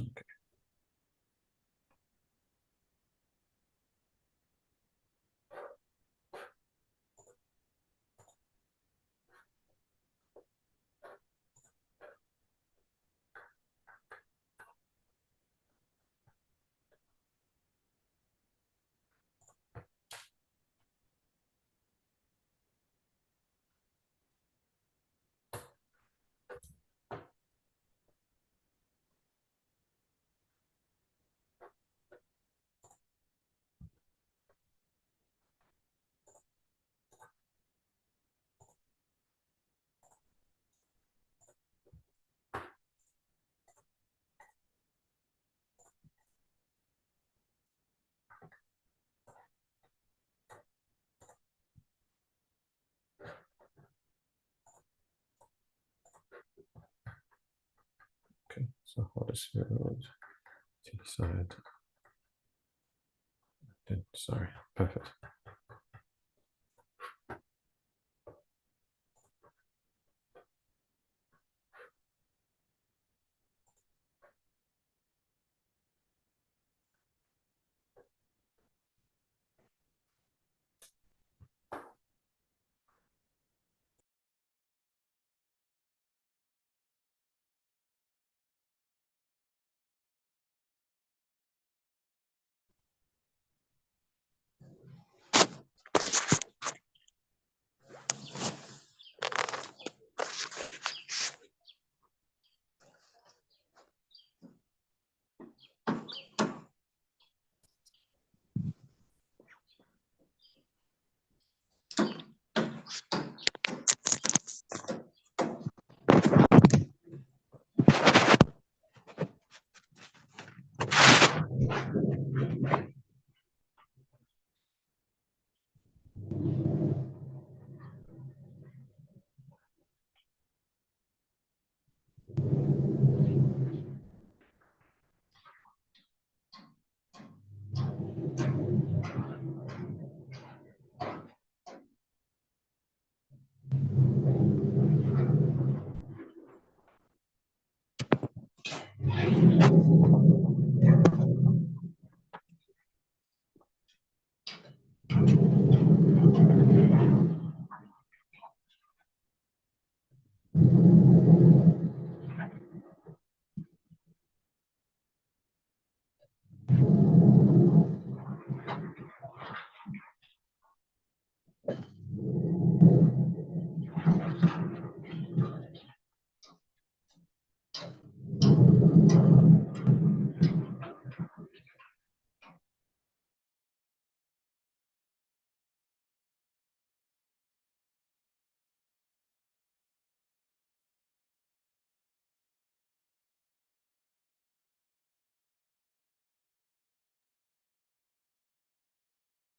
Okay. Okay, so Huddersfield, Teesside. Sorry, perfect.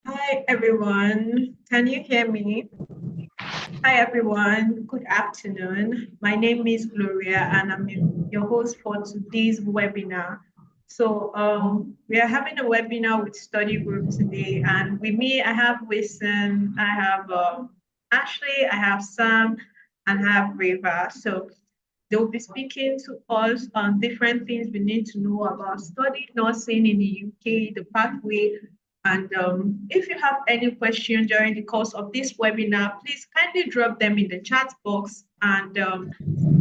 Hi, everyone. Can you hear me? Hi, everyone. Good afternoon. My name is Gloria, and I'm your host for today's webinar. So, we are having a webinar with study group today, and with me, I have Wilson, I have Ashley, I have Sam, and I have Reva. So, they will be speaking to us on different things we need to know about studying nursing in the UK, the pathway. And if you have any questions during the course of this webinar, please kindly drop them in the chat box. And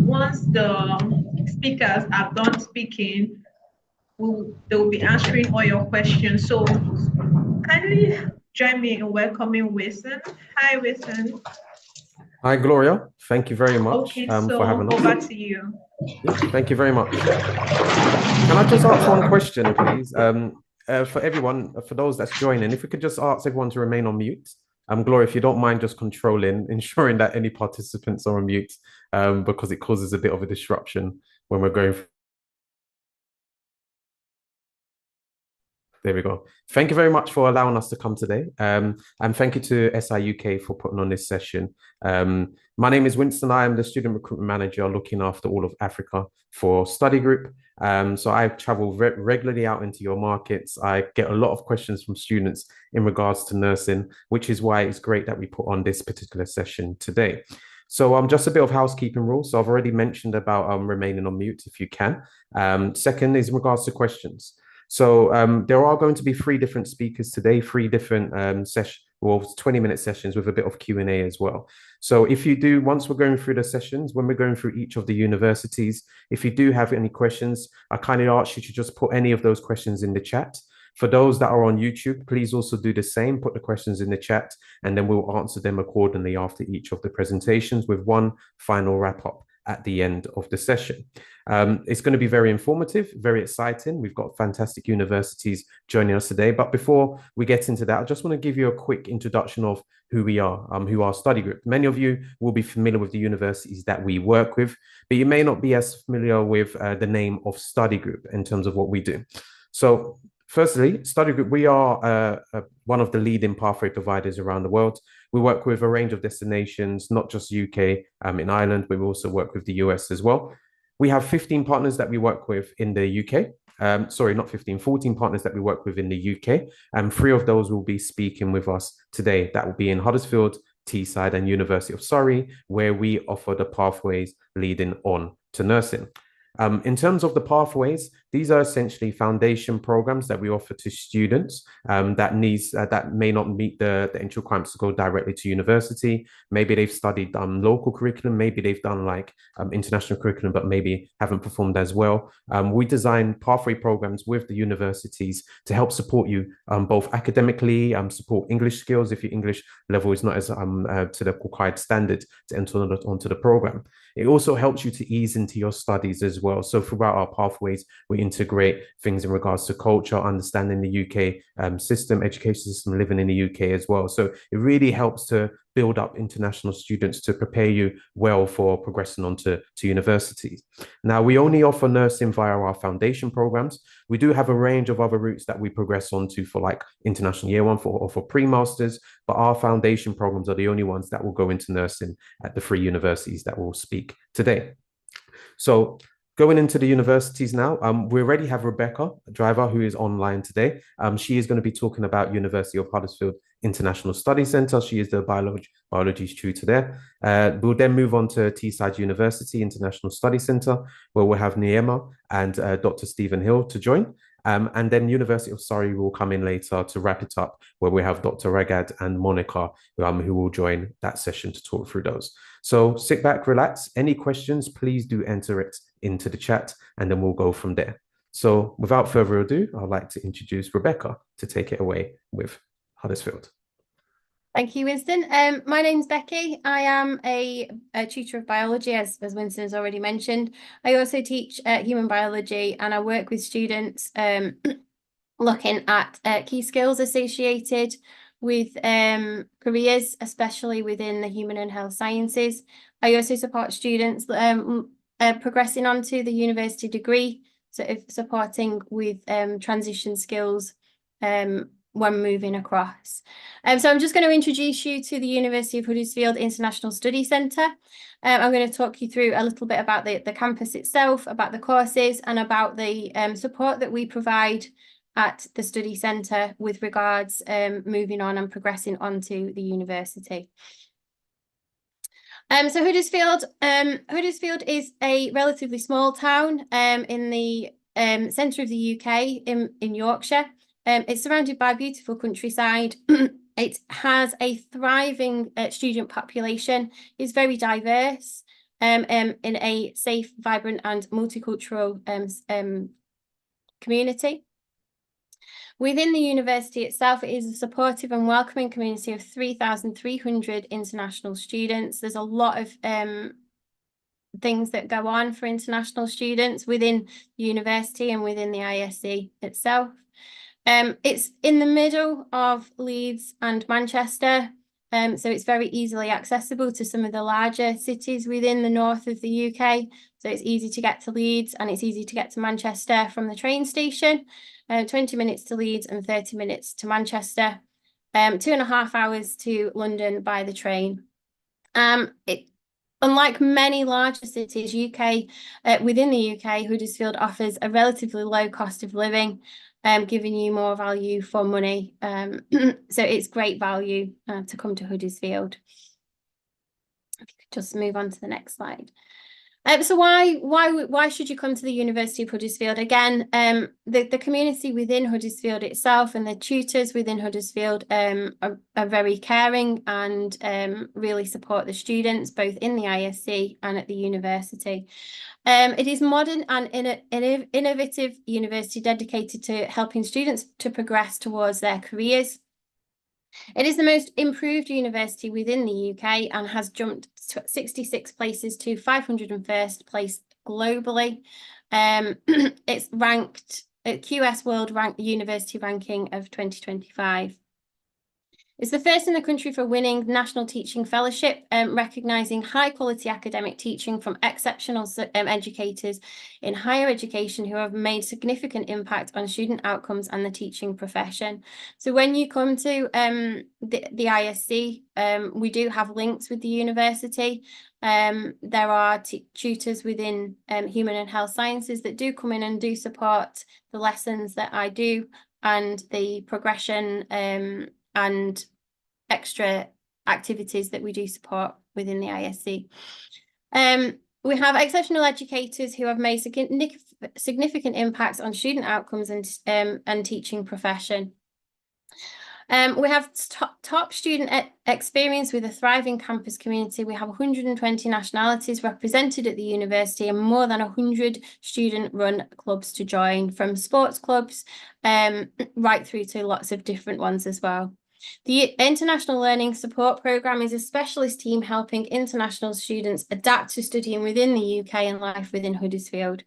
once the speakers are done speaking, they will be answering all your questions. So kindly join me in welcoming Wilson. Hi, Wilson. Hi, Gloria. Thank you very much Okay, so for having us. over to you. Yeah, thank you very much. Can I just ask one question, please? For everyone, for those that's joining, if we could just ask everyone to remain on mute. Gloria, if you don't mind just controlling, ensuring that any participants are on mute, because it causes a bit of a disruption when we're going. There we go. Thank you very much for allowing us to come today. And thank you to SIUK for putting on this session. My name is Winston. I am the student recruitment manager looking after all of Africa for study group. So I travel regularly out into your markets. I get a lot of questions from students in regards to nursing, which is why it's great that we put on this particular session today. So just a bit of housekeeping rules. So I've already mentioned about remaining on mute if you can. Second is in regards to questions. So there are going to be three different speakers today, three different sessions, well, 20-minute sessions with a bit of Q&A as well. So if you do, once we're going through the sessions, when we're going through each of the universities, if you do have any questions, I kindly ask you to just put any of those questions in the chat. For those that are on YouTube, please also do the same, put the questions in the chat, and then we'll answer them accordingly after each of the presentations with one final wrap up at the end of the session. It's going to be very informative, very exciting. We've got fantastic universities joining us today. But before we get into that, I just want to give you a quick introduction of who we are, who our study group. Many of you will be familiar with the universities that we work with, but you may not be as familiar with the name of study group in terms of what we do. So firstly, study group, we are one of the leading pathway providers around the world. We work with a range of destinations, not just UK, in Ireland, but we also work with the US as well. We have 15 partners that we work with in the UK. Sorry, not 15, 14 partners that we work with in the UK. And three of those will be speaking with us today. That will be in Huddersfield, Teesside, and University of Surrey, where we offer the pathways leading on to nursing. In terms of the pathways, these are essentially foundation programs that we offer to students that may not meet the entry requirements to go directly to university. Maybe they've studied local curriculum, maybe they've done like international curriculum, but maybe haven't performed as well. We design pathway programs with the universities to help support you both academically, support English skills if your English level is not as to the required standard to enter onto the program. It also helps you to ease into your studies as well. So throughout our pathways, we integrate things in regards to culture, understanding the UK system, education system, living in the UK as well. So it really helps to build up international students to prepare you well for progressing on to universities. Now, we only offer nursing via our foundation programs. We do have a range of other routes that we progress onto for like international year one or for pre-masters, but our foundation programs are the only ones that will go into nursing at the three universities that will speak today. So going into the universities now, we already have Rebecca Driver, who is online today. She is going to be talking about University of Huddersfield International Study Centre. She is the biology tutor there. We'll then move on to Teesside University International Study Centre, where we'll have Niema and Dr. Stephen Hill to join. And then University of Surrey will come in later to wrap it up, where we have Dr. Ragad and Monica, who will join that session to talk through those. So sit back, relax. Any questions, please do enter it into the chat, and then we'll go from there. So without further ado, I'd like to introduce Rebecca to take it away with Huddersfield. Thank you, Winston. My name's Becky. I am a tutor of biology, as Winston has already mentioned. I also teach human biology, and I work with students looking at key skills associated with careers, especially within the human and health sciences. I also support students progressing onto the university degree, sort of supporting with transition skills when moving across. So I'm just going to introduce you to the University of Huddersfield International Study Centre. I'm going to talk you through a little bit about the campus itself, about the courses, and about the support that we provide at the study centre with regards moving on and progressing onto the university. So Huddersfield is a relatively small town in the centre of the UK in Yorkshire. It's surrounded by beautiful countryside. It has a thriving student population. It's very diverse in a safe, vibrant and multicultural community. Within the university itself, it is a supportive and welcoming community of 3,300 international students. There's a lot of things that go on for international students within the university and within the ISC itself. It's in the middle of Leeds and Manchester, so it's very easily accessible to some of the larger cities within the north of the UK. So it's easy to get to Leeds and it's easy to get to Manchester from the train station. 20 minutes to Leeds and 30 minutes to Manchester. 2.5 hours to London by the train. Unlike many larger cities, within the UK, Huddersfield offers a relatively low cost of living, giving you more value for money. So it's great value to come to Huddersfield. If you could just move on to the next slide. So why should you come to the University of Huddersfield? Again, the community within Huddersfield itself and the tutors within Huddersfield are very caring and really support the students both in the ISC and at the university. It is modern and innovative university dedicated to helping students to progress towards their careers. It is the most improved university within the UK and has jumped 66 places to 501st place globally. It's ranked at QS World University Ranking of 2025. It's the first in the country for winning National Teaching Fellowship, recognising high-quality academic teaching from exceptional educators in higher education who have made significant impact on student outcomes and the teaching profession. So when you come to the ISC, we do have links with the university. There are tutors within human and health sciences that do come in and do support the lessons that I do and the progression and extra activities that we do support within the ISC. We have exceptional educators who have made significant impacts on student outcomes and teaching profession. We have top student experience with a thriving campus community. We have 120 nationalities represented at the university and more than 100 student-run clubs to join, from sports clubs right through to lots of different ones as well. The International Learning Support Programme is a specialist team helping international students adapt to studying within the UK and life within Huddersfield.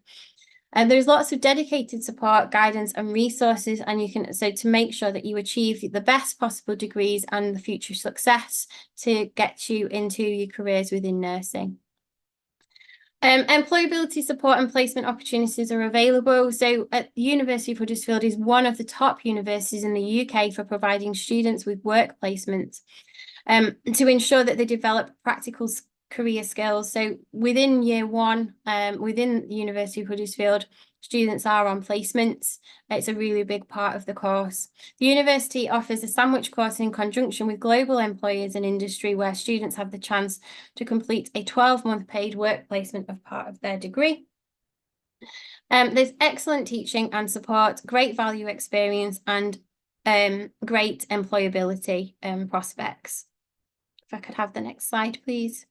And there's lots of dedicated support, guidance and resources, and you can to make sure that you achieve the best possible degrees and the future success to get you into your careers within nursing. Employability support and placement opportunities are available. So at the University of Huddersfield is one of the top universities in the UK for providing students with work placements to ensure that they develop practical career skills. So within year one, within the University of Huddersfield, students are on placements. It's a really big part of the course. The university offers a sandwich course in conjunction with global employers and industry where students have the chance to complete a 12-month paid work placement as part of their degree. There's excellent teaching and support, great value experience and great employability prospects. If I could have the next slide, please.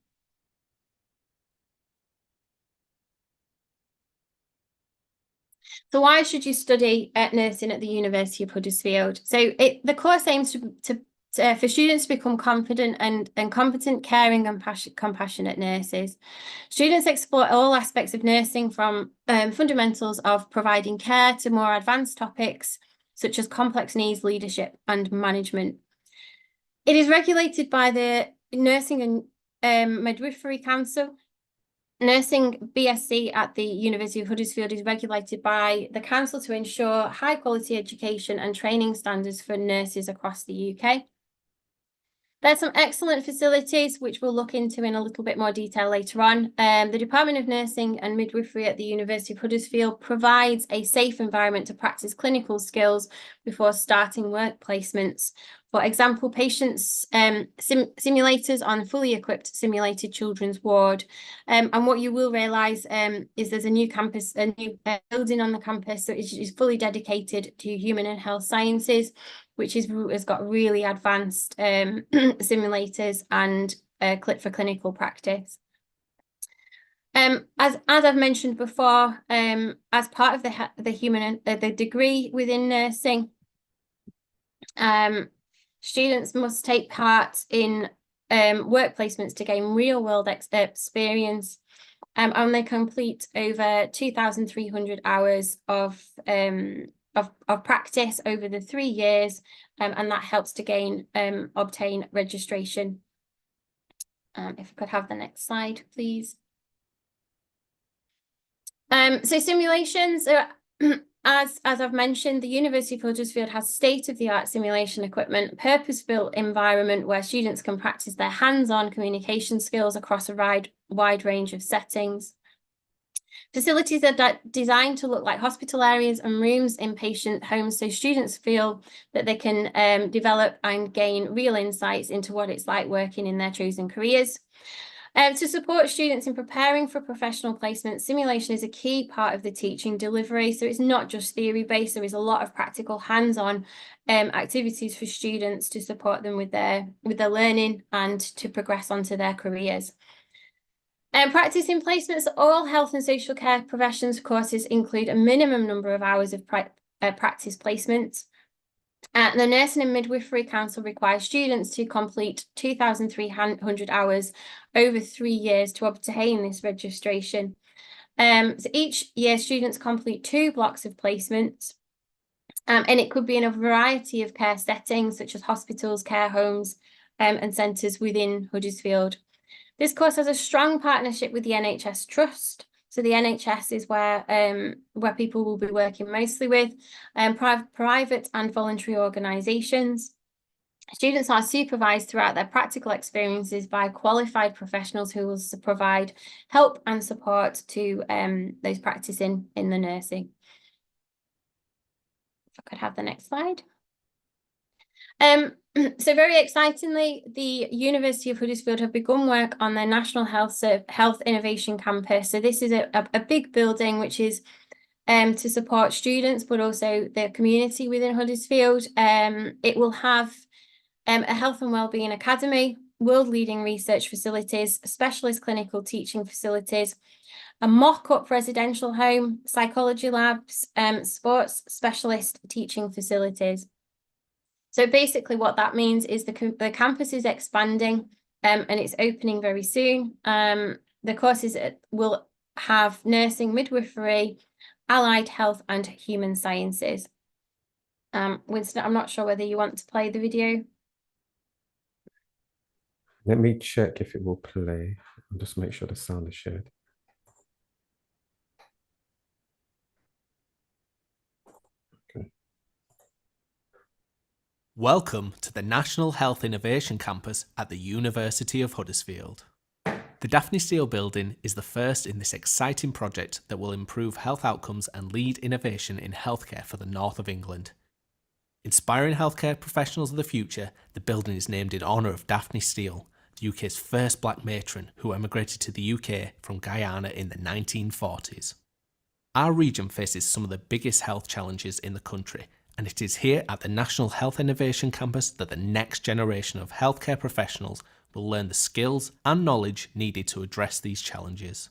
So why should you study nursing at the University of Huddersfield? So the course aims for students to become confident and competent, caring and compassionate nurses. Students explore all aspects of nursing from fundamentals of providing care to more advanced topics such as complex needs, leadership and management. It is regulated by the Nursing and Midwifery Council. Nursing BSc at the University of Huddersfield is regulated by the council to ensure high quality education and training standards for nurses across the UK. There's some excellent facilities which we'll look into in a little bit more detail later on. The Department of Nursing and Midwifery at the University of Huddersfield provides a safe environment to practice clinical skills before starting work placements. For example, patients simulators on fully equipped simulated children's ward. And what you will realise is there's a new campus, a new building on the campus that is fully dedicated to human and health sciences, which has got really advanced simulators and for clinical practice. As I've mentioned before, as part of the degree within nursing, students must take part in work placements to gain real-world experience, and they complete over 2,300 hours of practice over the 3 years, and that helps to obtain registration. If I could have the next slide, please. So simulations are, as I've mentioned, the University of Huddersfield has state-of-the-art simulation equipment, purpose-built environment where students can practice their hands-on communication skills across a wide range of settings. Facilities are designed to look like hospital areas and rooms in patient homes, so students feel that they can develop and gain real insights into what it's like working in their chosen careers. To support students in preparing for professional placement, simulation is a key part of the teaching delivery. So it's not just theory-based, there is a lot of practical hands-on activities for students to support them with their learning and to progress onto their careers. Practicing placements, all health and social care professions courses include a minimum number of hours of practice placement. The Nursing and Midwifery Council requires students to complete 2,300 hours over 3 years to obtain this registration. So each year, students complete 2 blocks of placements, and it could be in a variety of care settings, such as hospitals, care homes, and centres within Huddersfield. This course has a strong partnership with the NHS Trust. So the NHS is where people will be working mostly with private and voluntary organisations. Students are supervised throughout their practical experiences by qualified professionals who will provide help and support to those practicing in the nursing. If I could have the next slide. So very excitingly, the University of Huddersfield have begun work on their National Health Innovation Campus. So this is a big building which is to support students, but also the community within Huddersfield. It will have a health and wellbeing academy, world-leading research facilities, specialist clinical teaching facilities, a mock-up residential home, psychology labs, sports specialist teaching facilities. So basically what that means is the campus is expanding and it's opening very soon. The courses will have nursing, midwifery, allied health and human sciences. Winston, I'm not sure whether you want to play the video. Let me check if it will play. I'll just make sure the sound is shared. Welcome to the National Health Innovation Campus at the University of Huddersfield. The Daphne Steele Building is the first in this exciting project that will improve health outcomes and lead innovation in healthcare for the north of England. Inspiring healthcare professionals of the future, the building is named in honour of Daphne Steele, the UK's first black matron who emigrated to the UK from Guyana in the 1940s. Our region faces some of the biggest health challenges in the country, and it is here at the National Health Innovation Campus that the next generation of healthcare professionals will learn the skills and knowledge needed to address these challenges.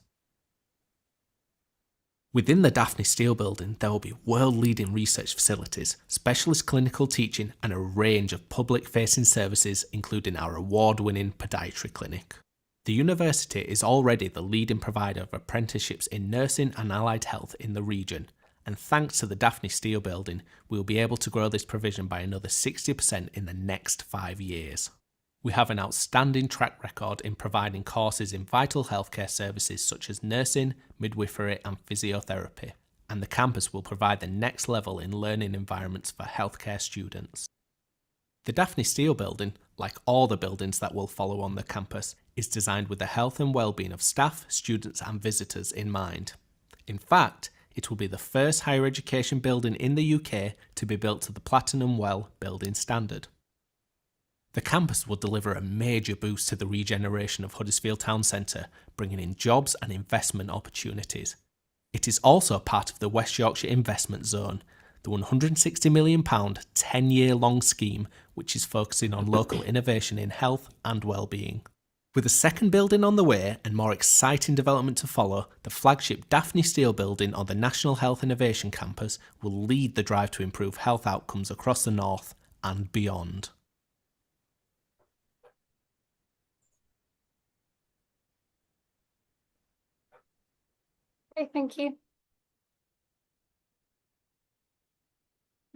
Within the Daphne Steele Building, there will be world-leading research facilities, specialist clinical teaching, and a range of public-facing services, including our award-winning podiatry clinic. The university is already the leading provider of apprenticeships in nursing and allied health in the region, and thanks to the Daphne Steele Building, we will be able to grow this provision by another 60% in the next 5 years. We have an outstanding track record in providing courses in vital healthcare services such as nursing, midwifery and physiotherapy, and the campus will provide the next level in learning environments for healthcare students. The Daphne Steele Building, like all the buildings that will follow on the campus, is designed with the health and well-being of staff, students and visitors in mind. In fact, it will be the first higher education building in the UK to be built to the Platinum Well building standard. The campus will deliver a major boost to the regeneration of Huddersfield Town Centre, bringing in jobs and investment opportunities. It is also part of the West Yorkshire Investment Zone, the £160 million 10-year-long scheme which is focusing on local innovation in health and well-being. With a second building on the way and more exciting development to follow, the flagship Daphne Steele Building on the National Health Innovation Campus will lead the drive to improve health outcomes across the north and beyond. Okay, thank you.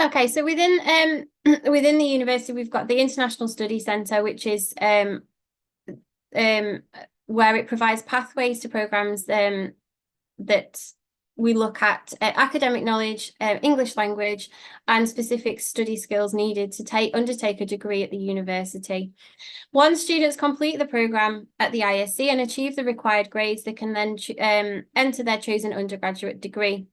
Okay, so within the university, we've got the International Study Centre, which is where it provides pathways to programmes that we look at academic knowledge, English language, and specific study skills needed to undertake a degree at the university. Once students complete the programme at the ISC and achieve the required grades, they can then enter their chosen undergraduate degree.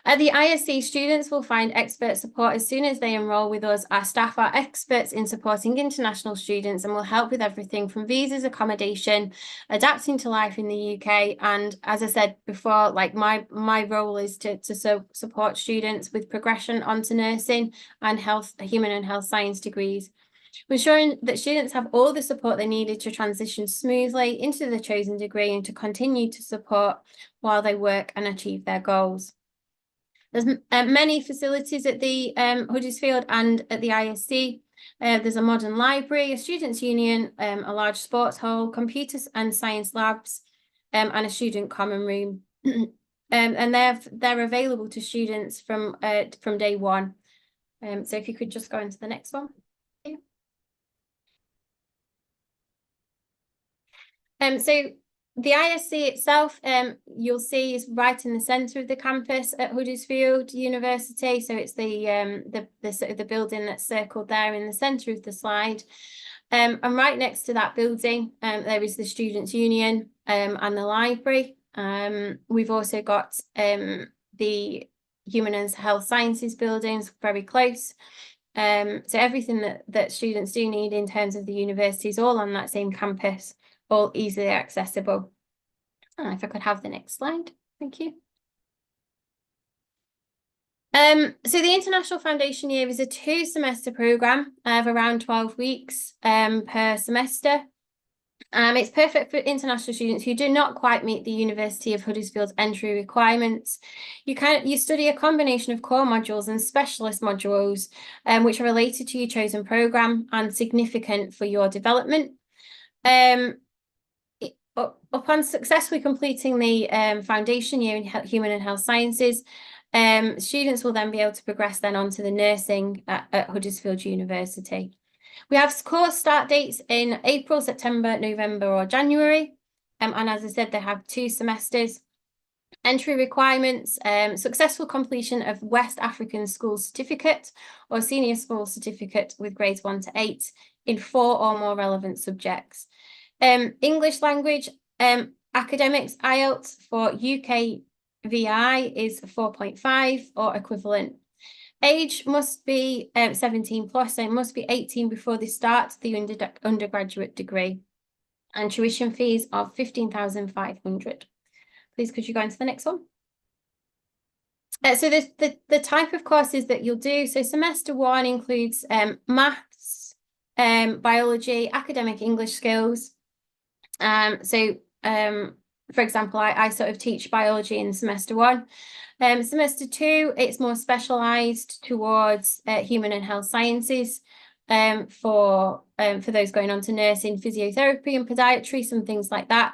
At the ISC, students will find expert support as soon as they enrol with us. Our staff are experts in supporting international students and will help with everything from visas, accommodation, adapting to life in the UK. And as I said before, like my role is to support students with progression onto nursing and human and health science degrees. We're ensuring that students have all the support they needed to transition smoothly into the chosen degree and to continue to support while they work and achieve their goals. There's many facilities at the Huddersfield and at the ISC. There's a modern library, a students' union, a large sports hall, computers and science labs, and a student common room. And they're available to students from day one. So if you could just go into the next one. So the ISC itself, you'll see, is right in the centre of the campus at Huddersfield University. So it's the building that's circled there in the centre of the slide. And right next to that building, there is the Students' Union and the library. We've also got the Human and Health Sciences buildings very close. So everything that students do need in terms of the university is all on that same campus, all easily accessible. And if I could have the next slide, thank you. So the International Foundation Year is a 2-semester programme of around 12 weeks per semester. It's perfect for international students who do not quite meet the University of Huddersfield's entry requirements. You study a combination of core modules and specialist modules, which are related to your chosen programme and significant for your development. Upon successfully completing the foundation year in Human and Health Sciences, students will then be able to progress then onto the nursing at Huddersfield University. We have course start dates in April, September, November or January. And as I said, they have 2 semesters. Entry requirements, successful completion of West African School Certificate or Senior School Certificate with grades 1 to 8 in 4 or more relevant subjects. English language, academics, IELTS for UK VI is 4.5 or equivalent. Age must be 17 plus, so it must be 18 before they start the undergraduate degree. And tuition fees of £15,500. Please, could you go into the next one? So the type of courses that you'll do. So semester 1 includes maths, biology, academic English skills. For example, I sort of teach biology in semester 1. Semester 2, it's more specialised towards human and health sciences for those going on to nursing, physiotherapy and podiatry, some things like that.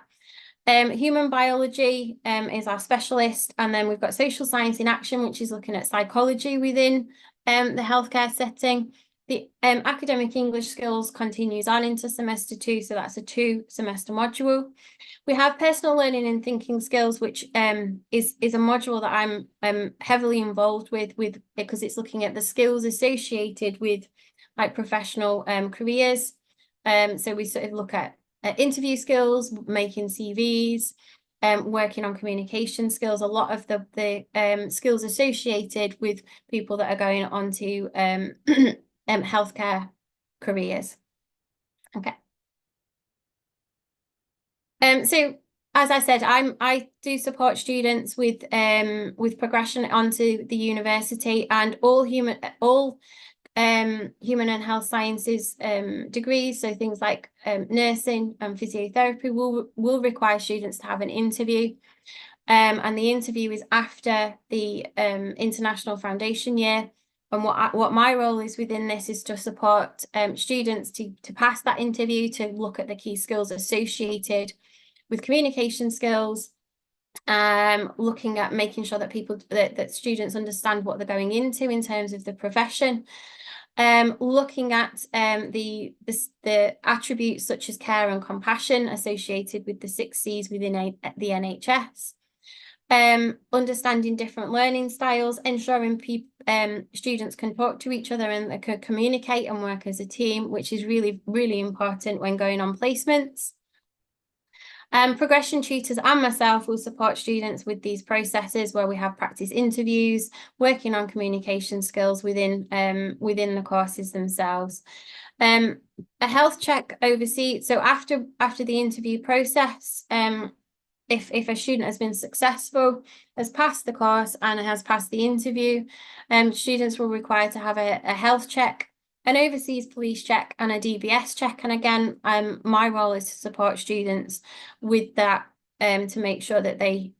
Human biology is our specialist, and then we've got social science in action, which is looking at psychology within the healthcare setting. The academic English skills continues on into semester 2, so that's a 2-semester module. We have personal learning and thinking skills, which is a module that I'm heavily involved with because it's looking at the skills associated with like professional careers. So we sort of look at interview skills, making CVs, working on communication skills, a lot of the skills associated with people that are going on to healthcare careers. Okay. So as I said, I do support students with progression onto the university, and all human and health sciences degrees, so things like nursing and physiotherapy will require students to have an interview, and the interview is after the international foundation year. And what my role is within this is to support students to pass that interview, to look at the key skills associated with communication skills, looking at making sure that students understand what they're going into in terms of the profession, looking at the attributes such as care and compassion associated with the 6 C's within the NHS, understanding different learning styles, ensuring students can talk to each other and they can communicate and work as a team, which is really, really important when going on placements. Progression tutors and myself will support students with these processes where we have practice interviews, working on communication skills within the courses themselves. A health check overseas. So after the interview process, if a student has been successful, has passed the course and has passed the interview, students will require to have a health check, an overseas police check and a DBS check. And again, my role is to support students with that, to make sure that they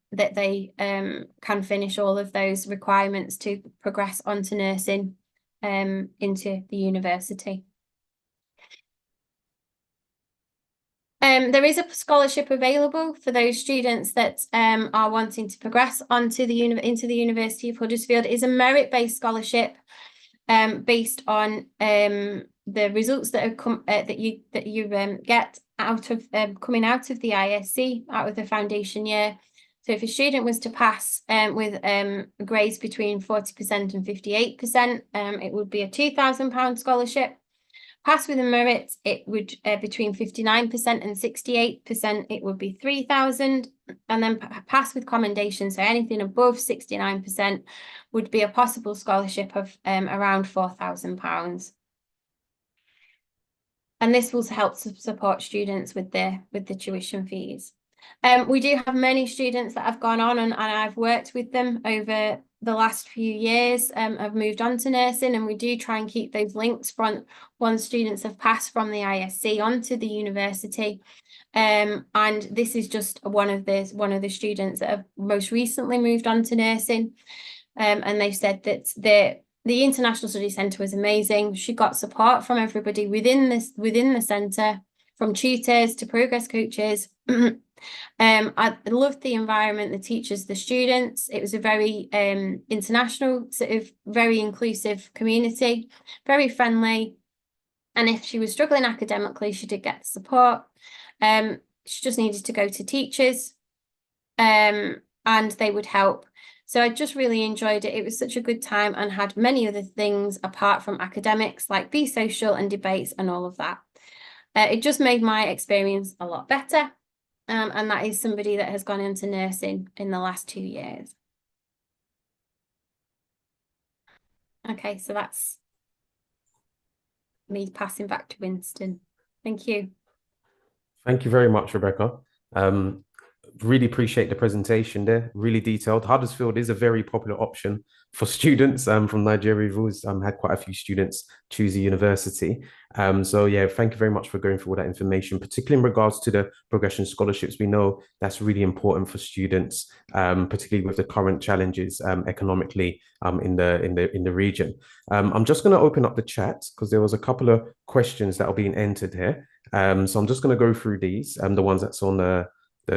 can finish all of those requirements to progress onto nursing into the university. There is a scholarship available for those students that are wanting to progress onto into the University of Huddersfield. It is a merit-based scholarship based on the results that have come that you get out of coming out of the ISC, out of the foundation year. So if a student was to pass with grades between 40% and 58%, it would be a £2,000 scholarship. Pass with a merit, it would between 59% and 68%, it would be 3,000, and then pass with commendation, so anything above 69% would be a possible scholarship of around £4,000. And this will help to support students with the tuition fees. We do have many students that have gone on and I've worked with them over the last few years, have moved on to nursing, and we do try and keep those links from once students have passed from the ISC onto the university. And this is just one of the students that have most recently moved on to nursing. And they've said that the International Study Centre was amazing. She got support from everybody within the centre, from tutors to progress coaches. I loved the environment, the teachers, the students. It was a very international, sort of very inclusive community, very friendly. And if she was struggling academically, she did get support. She just needed to go to teachers and they would help. So I just really enjoyed it. It was such a good time and had many other things apart from academics, like Be Social and debates and all of that. It just made my experience a lot better. And that is somebody that has gone into nursing in the last 2 years. Okay, so that's me passing back to Winston. Thank you. Thank you very much, Rebecca. Really appreciate the presentation there, really detailed. Huddersfield is a very popular option for students from Nigeria. We've always had quite a few students choose a university. So yeah, thank you very much for going through all that information, particularly in regards to the progression scholarships. We know that's really important for students, particularly with the current challenges economically in the region. I'm just going to open up the chat because there was a couple of questions that are being entered here. So I'm just going to go through these, the ones that's on the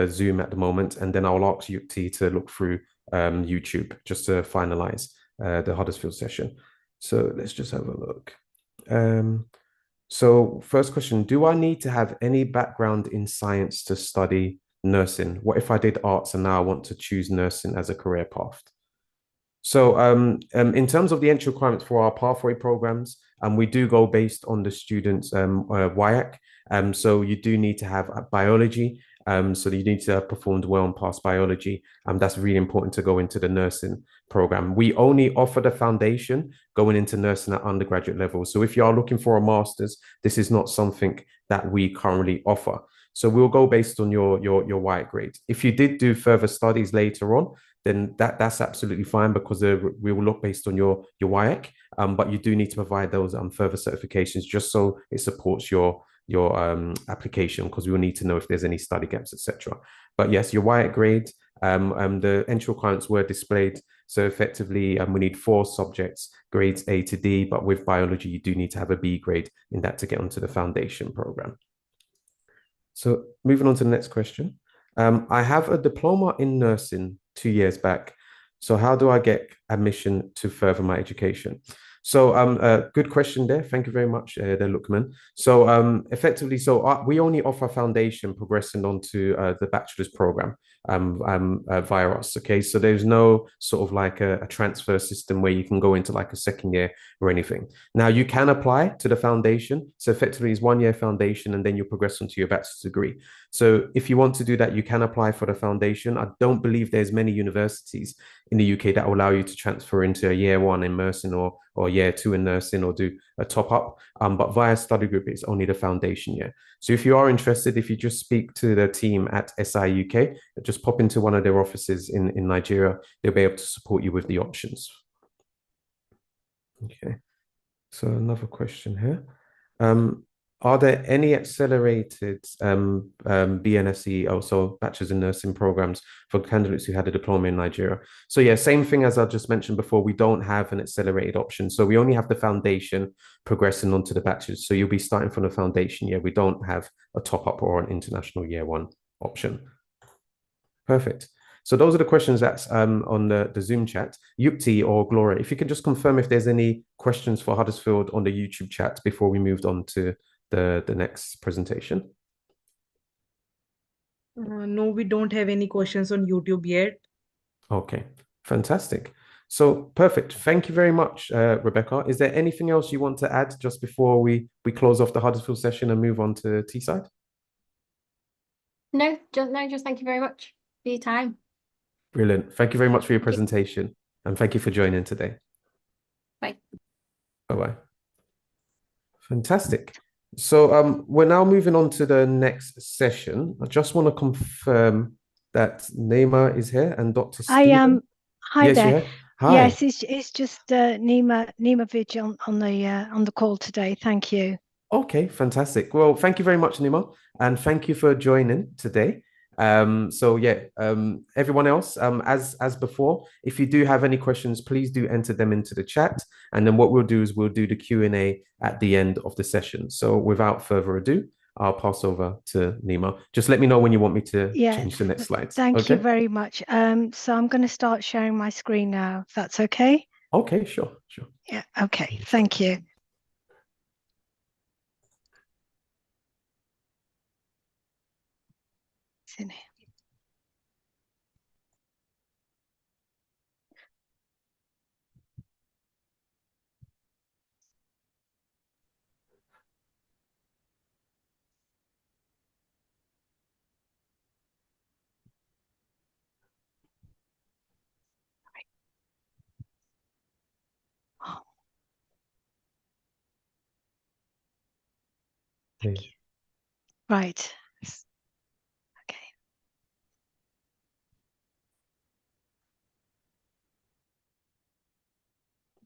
Zoom at the moment, and then I'll ask you to look through YouTube just to finalize the Huddersfield session. So let's just have a look. So first question, do I need to have any background in science to study nursing? What if I did arts and now I want to choose nursing as a career path? So in terms of the entry requirements for our pathway programs, we do go based on the students' WIAC. So you do need to have biology. So you need to have performed well and passed biology. That's really important to go into the nursing program. We only offer the foundation going into nursing at undergraduate level. So if you are looking for a master's, this is not something that we currently offer. So we'll go based on your WIAC grade. If you did do further studies later on, then that's absolutely fine, because we will look based on your WIAC. But you do need to provide those further certifications just so it supports your application, because we will need to know if there's any study gaps, etc. But yes, your WIAC grade, the entry requirements were displayed. So effectively, we need 4 subjects, grades A to D, but with biology, you do need to have a B grade in that to get onto the foundation program. So moving on to the next question. I have a diploma in nursing 2 years back. So how do I get admission to further my education? So, good question there. Thank you very much, there, Lukman. So, effectively, we only offer foundation progressing onto the bachelor's program via us. Okay, so there's no sort of like a transfer system where you can go into like a second year or anything. Now, you can apply to the foundation. So, effectively, it's 1 year foundation, and then you progress onto your bachelor's degree. So, if you want to do that, you can apply for the foundation. I don't believe there's many universities in the UK that will allow you to transfer into a year one in nursing or year two in nursing or do a top up. But via study group, it's only the foundation year. So if you are interested, if you just speak to the team at SI UK, just pop into one of their offices in Nigeria, they'll be able to support you with the options. Okay. So another question here. Are there any accelerated BNSE, also Bachelor's in Nursing programs for candidates who had a diploma in Nigeria? So yeah, same thing as I just mentioned before, we don't have an accelerated option. So we only have the foundation progressing onto the bachelor's. So you'll be starting from the foundation year. We don't have a top up or an international year one option. Perfect. So those are the questions that's on the Zoom chat. Yukti or Gloria, if you can just confirm if there's any questions for Huddersfield on the YouTube chat before we moved on to the next presentation. No, we don't have any questions on YouTube yet. Okay, fantastic. So perfect. Thank you very much, Rebecca. Is there anything else you want to add just before we close off the Huddersfield session and move on to Teesside? No, just thank you very much for your time. Brilliant. Thank you very much for your presentation, and thank you for joining today. Bye. Bye-bye. Fantastic. So we're now moving on to the next session. I just want to confirm that Neema is here and Dr. Stephen. I am. Hi yes, there. you're here? Hi. Yes, it's just Neema Vij on the call today. Thank you. Okay, fantastic. Well, thank you very much, Neema, and thank you for joining today. So yeah, everyone else, as before, if you do have any questions, please do enter them into the chat, and then what we'll do is we'll do the Q&A at the end of the session. So without further ado, I'll pass over to Neema. Just let me know when you want me to change the next slides. Thank you very much. So I'm going to start sharing my screen now, if that's okay. Okay, sure. Yeah, okay, thank you. It's in here. Thank you. Right. Okay.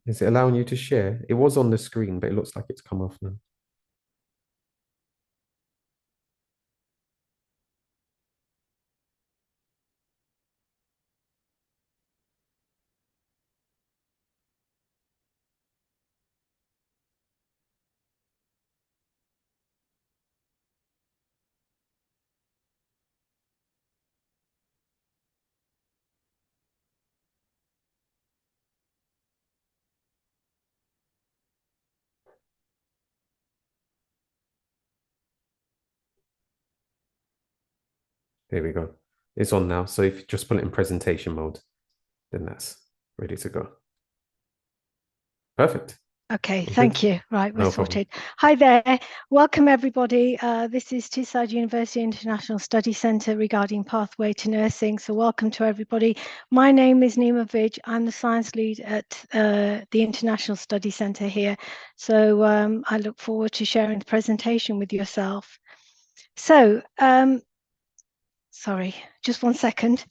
Is it allowing you to share? It was on the screen, but it looks like it's come off now. There we go. It's on now. So if you just put it in presentation mode, then that's ready to go. Perfect. Okay, thank you. Right, we're No sorted. problem. Hi there. Welcome, everybody. This is Teesside University International Study Centre regarding pathway to nursing. So welcome to everybody. My name is Neema Vij. I'm the science lead at the International Study Centre here. So I look forward to sharing the presentation with yourself. So, sorry, just 1 second.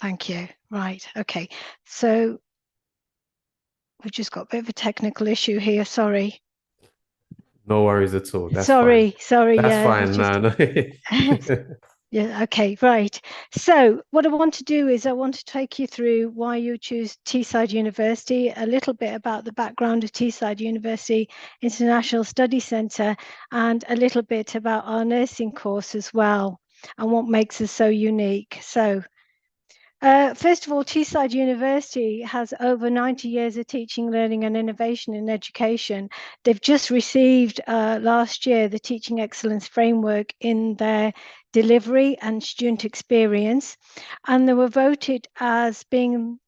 Thank you. Right. Okay. So we've just got a bit of a technical issue here. Sorry. No worries at all. That's Sorry. fine. Sorry. That's Yeah. fine. No. Yeah. Okay. Right. So what I want to do is I want to take you through why you choose Teesside University, a little bit about the background of Teesside University International Study Centre, and a little bit about our nursing course as well. and what makes us so unique. So first of all, Teesside University has over 90 years of teaching, learning and innovation in education. They've just received last year the Teaching Excellence Framework in their delivery and student experience, and they were voted as being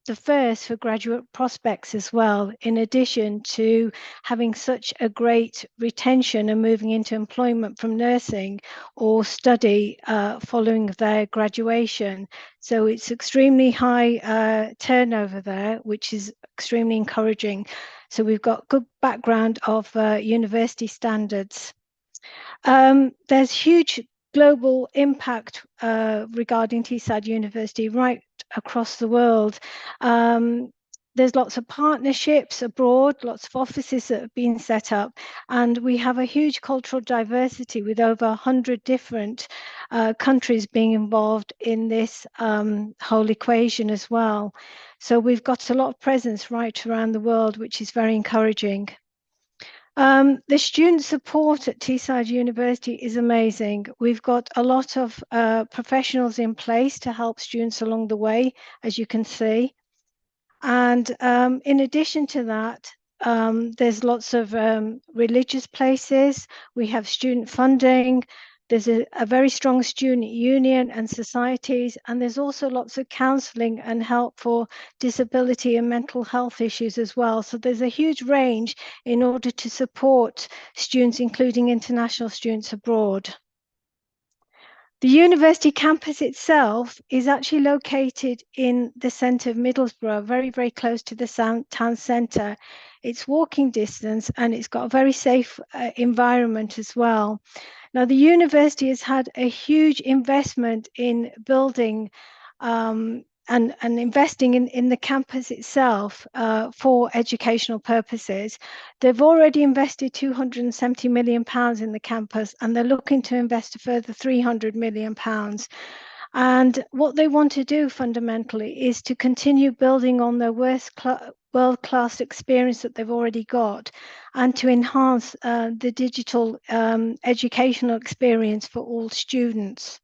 the first for graduate prospects as well, in addition to having such a great retention and moving into employment from nursing or study following their graduation. So it's extremely high turnover there, which is extremely encouraging. So we've got good background of university standards. There's huge global impact regarding Teesside University right across the world. There's lots of partnerships abroad, lots of offices that have been set up, and we have a huge cultural diversity with over 100 different countries being involved in this whole equation as well. So we've got a lot of presence right around the world, which is very encouraging. The student support at Teesside University is amazing. We've got a lot of professionals in place to help students along the way, as you can see. And in addition to that, there's lots of religious places. We have student funding. There's a very strong student union and societies, and there's also lots of counselling and help for disability and mental health issues as well. So there's a huge range in order to support students, including international students abroad. The university campus itself is actually located in the centre of Middlesbrough, very, very close to the town centre. It's walking distance and it's got a very safe environment as well. Now, the university has had a huge investment in building and investing in the campus itself for educational purposes. They've already invested £270 million in the campus, and they're looking to invest a further £300 million. And what they want to do fundamentally is to continue building on their world-class experience that they've already got, and to enhance the digital educational experience for all students.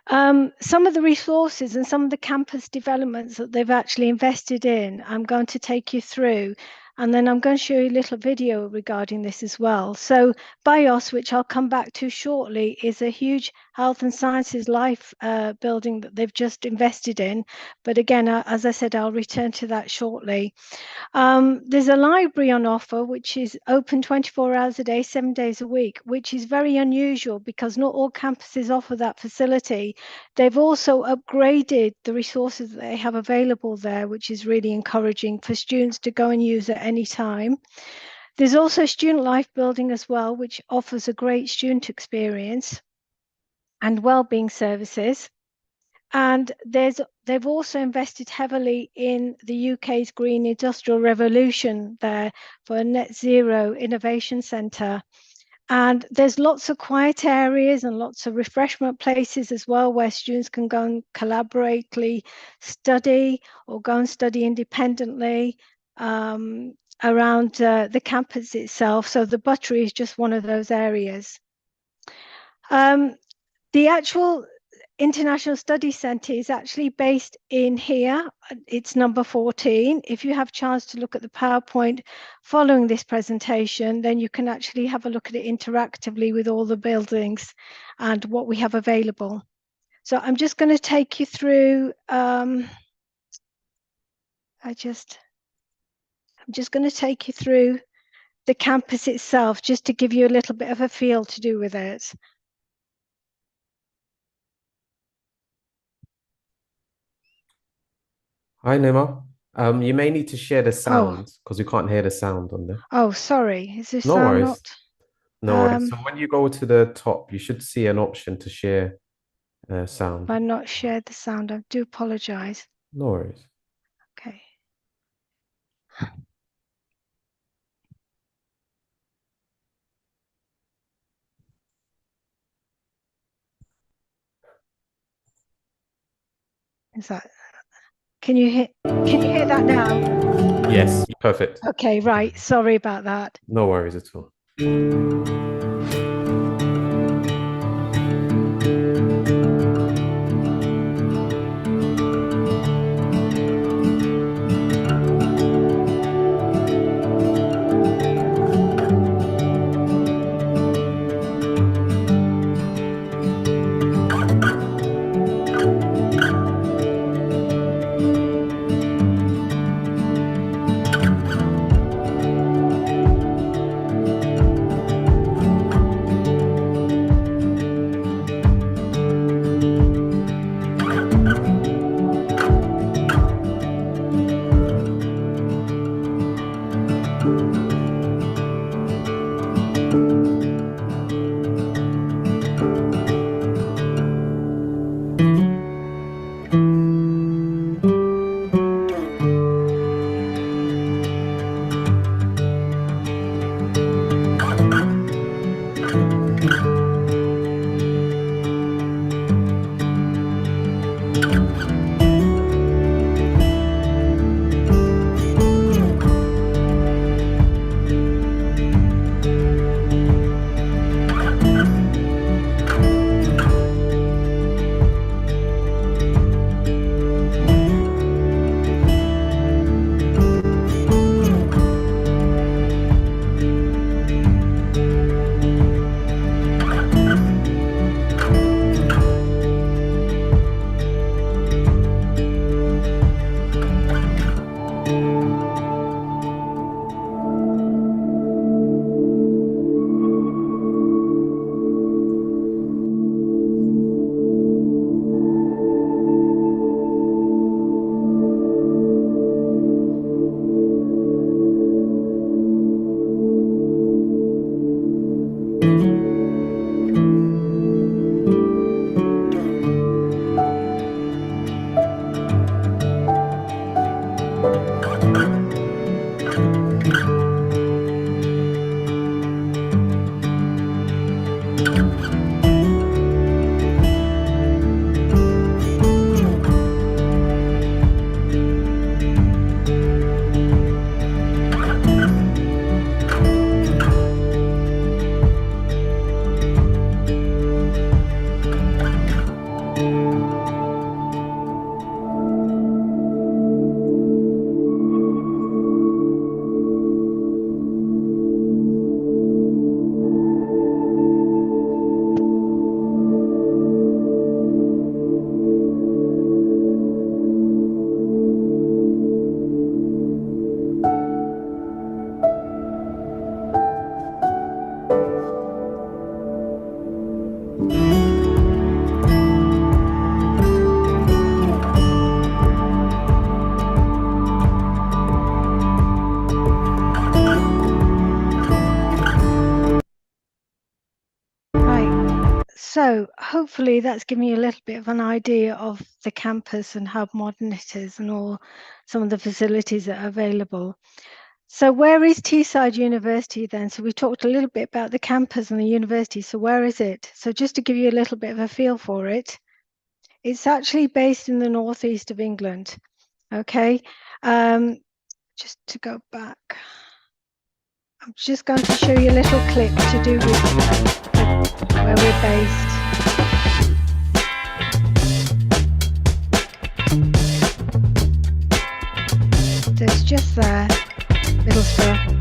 Some of the resources and some of the campus developments that they've actually invested in, I'm going to take you through, and then I'm going to show you a little video regarding this as well. So BIOS, which I'll come back to shortly, is a huge health and sciences life building that they've just invested in. But again, as I said, I'll return to that shortly. There's a library on offer, which is open 24 hours a day, 7 days a week, which is very unusual because not all campuses offer that facility. They've also upgraded the resources that they have available there, which is really encouraging for students to go and use at any time. There's also student life building as well, which offers a great student experience and well-being services. And they've also invested heavily in the UK's Green Industrial Revolution there for a net zero innovation centre. And there's lots of quiet areas and lots of refreshment places as well, where students can go and collaboratively study or go and study independently around the campus itself. So the Buttery is just one of those areas. The actual International Study Centre is actually based in here. It's number 14. If you have a chance to look at the PowerPoint following this presentation, then you can actually have a look at it interactively with all the buildings and what we have available. So I'm just going to take you through, I'm just going to take you through the campus itself, just to give you a little bit of a feel to do with it. Hi, Nima. You may need to share the sound because we can't hear the sound on there. Oh, sorry. Is this No sound worries. not? No worries. So when you go to the top, you should see an option to share sound. I've not shared the sound. I do apologize. No worries. Okay. Is that? Can you hear that now? Yes, perfect. Okay, right. Sorry about that. No worries at all. So hopefully that's given you a little bit of an idea of the campus and how modern it is and all some of the facilities that are available. So where is Teesside University then? So we talked a little bit about the campus and the university. So where is it? So just to give you a little bit of a feel for it, it's actually based in the northeast of England. Okay, just to go back, I'm just going to show you a little clip to do with where we're based. So it's just there, Middlesbrough.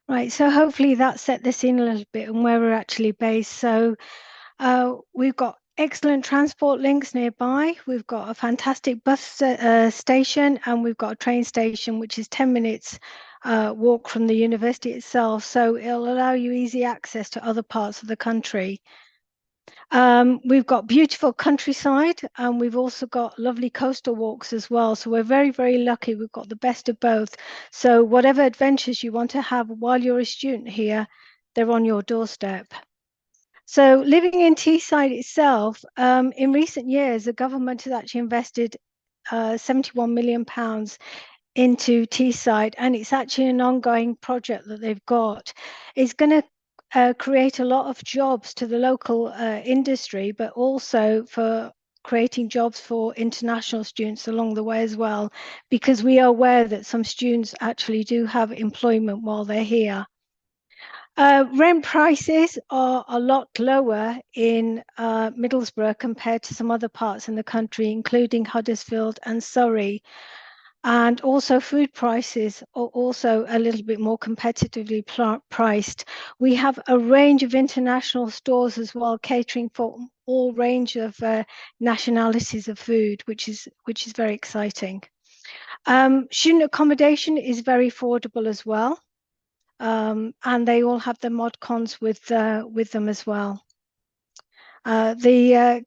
Right, so hopefully that set the scene a little bit and where we're actually based. So we've got excellent transport links nearby. We've got a fantastic bus station, and we've got a train station, which is 10 minutes walk from the university itself. So it'll allow you easy access to other parts of the country. We've got beautiful countryside, and we've also got lovely coastal walks as well. So we're very, very lucky. We've got the best of both. So whatever adventures you want to have while you're a student here, they're on your doorstep. So living in Teesside itself, in recent years, the government has actually invested £71 million into Teesside, and it's actually an ongoing project that they've got. It's going to create a lot of jobs to the local industry, but also for creating jobs for international students along the way as well, because we are aware that some students actually do have employment while they're here. Rent prices are a lot lower in Middlesbrough compared to some other parts in the country, including Huddersfield and Surrey. And also food prices are also a little bit more competitively priced. We have a range of international stores as well, catering for all range of nationalities of food, which is very exciting. Student accommodation is very affordable as well. And they all have the mod cons with them as well. The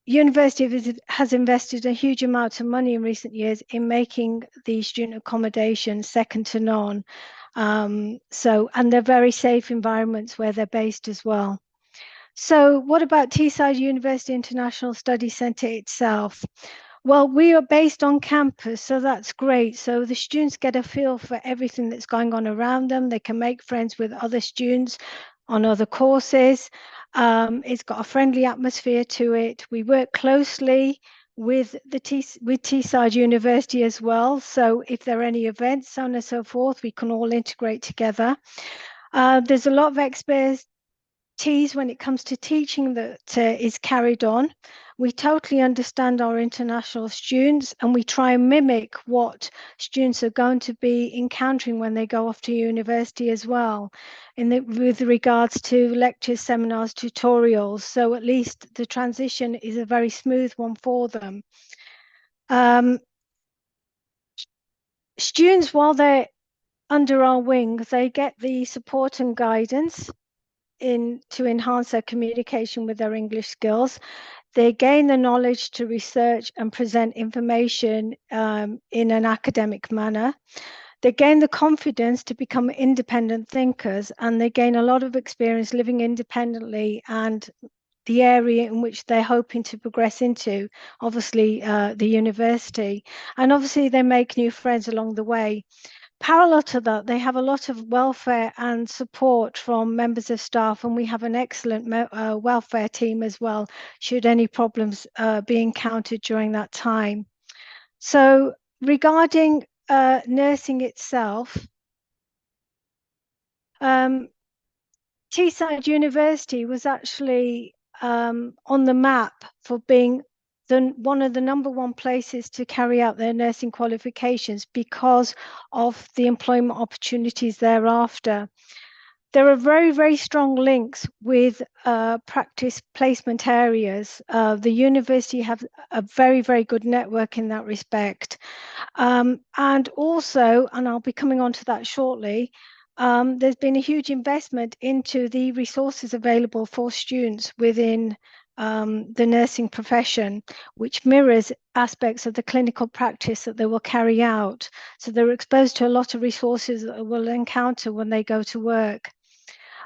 University has invested a huge amount of money in recent years in making the student accommodation second to none. And they're very safe environments where they're based as well. So what about Teesside University International Study Centre itself? Well, we are based on campus, so that's great. So the students get a feel for everything that's going on around them. They can make friends with other students on other courses. It's got a friendly atmosphere to it. We work closely with Teesside University as well. So if there are any events, so on and so forth, we can all integrate together. There's a lot of expertise when it comes to teaching that is carried on. We totally understand our international students, and we try and mimic what students are going to be encountering when they go off to university as well, with regards to lectures, seminars, tutorials. So at least the transition is a very smooth one for them. Students, while they're under our wing, they get the support and guidance to enhance their communication with their English skills. They gain the knowledge to research and present information in an academic manner. They gain the confidence to become independent thinkers, and they gain a lot of experience living independently and the area in which they're hoping to progress into, obviously the university. And obviously they make new friends along the way. Parallel to that, they have a lot of welfare and support from members of staff, and we have an excellent welfare team as well, should any problems be encountered during that time. So regarding nursing itself, Teesside University was actually on the map for being one of the #1 places to carry out their nursing qualifications because of the employment opportunities thereafter. There are very, very strong links with practice placement areas. The university have a very, very good network in that respect. And also, and I'll be coming on to that shortly, there's been a huge investment into the resources available for students within the nursing profession, which mirrors aspects of the clinical practice that they will carry out. So they're exposed to a lot of resources that they will encounter when they go to work.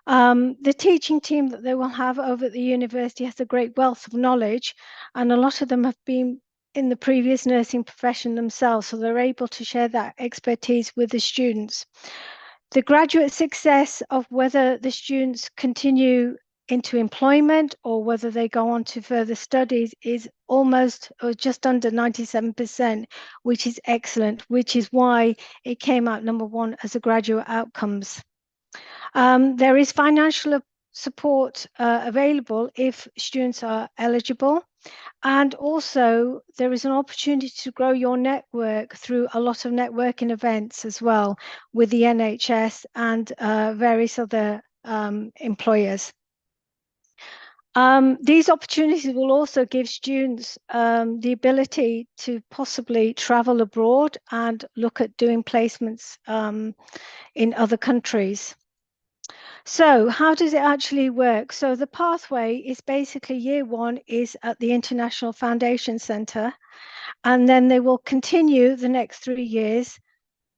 The teaching team that they will have over at the university has a great wealth of knowledge, and a lot of them have been in the previous nursing profession themselves, so they're able to share that expertise with the students. The graduate success of whether the students continue into employment or whether they go on to further studies is almost or just under 97%, which is excellent, which is why it came out #1 as a graduate outcomes. There is financial support available if students are eligible. And also there is an opportunity to grow your network through a lot of networking events as well with the NHS and various other employers. These opportunities will also give students the ability to possibly travel abroad and look at doing placements in other countries. So how does it actually work? So the pathway is basically year 1 is at the International Foundation Centre, and then they will continue the next 3 years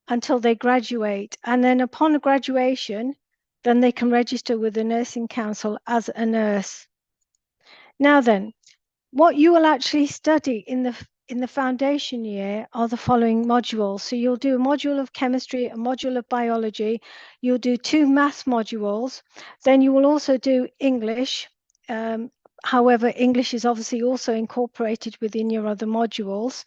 until they graduate. And then upon graduation, then they can register with the Nursing Council as a nurse. Now then, what you will actually study in the foundation year are the following modules. So you'll do a module of chemistry, a module of biology, you'll do 2 maths modules, then you will also do English. However, English is obviously also incorporated within your other modules.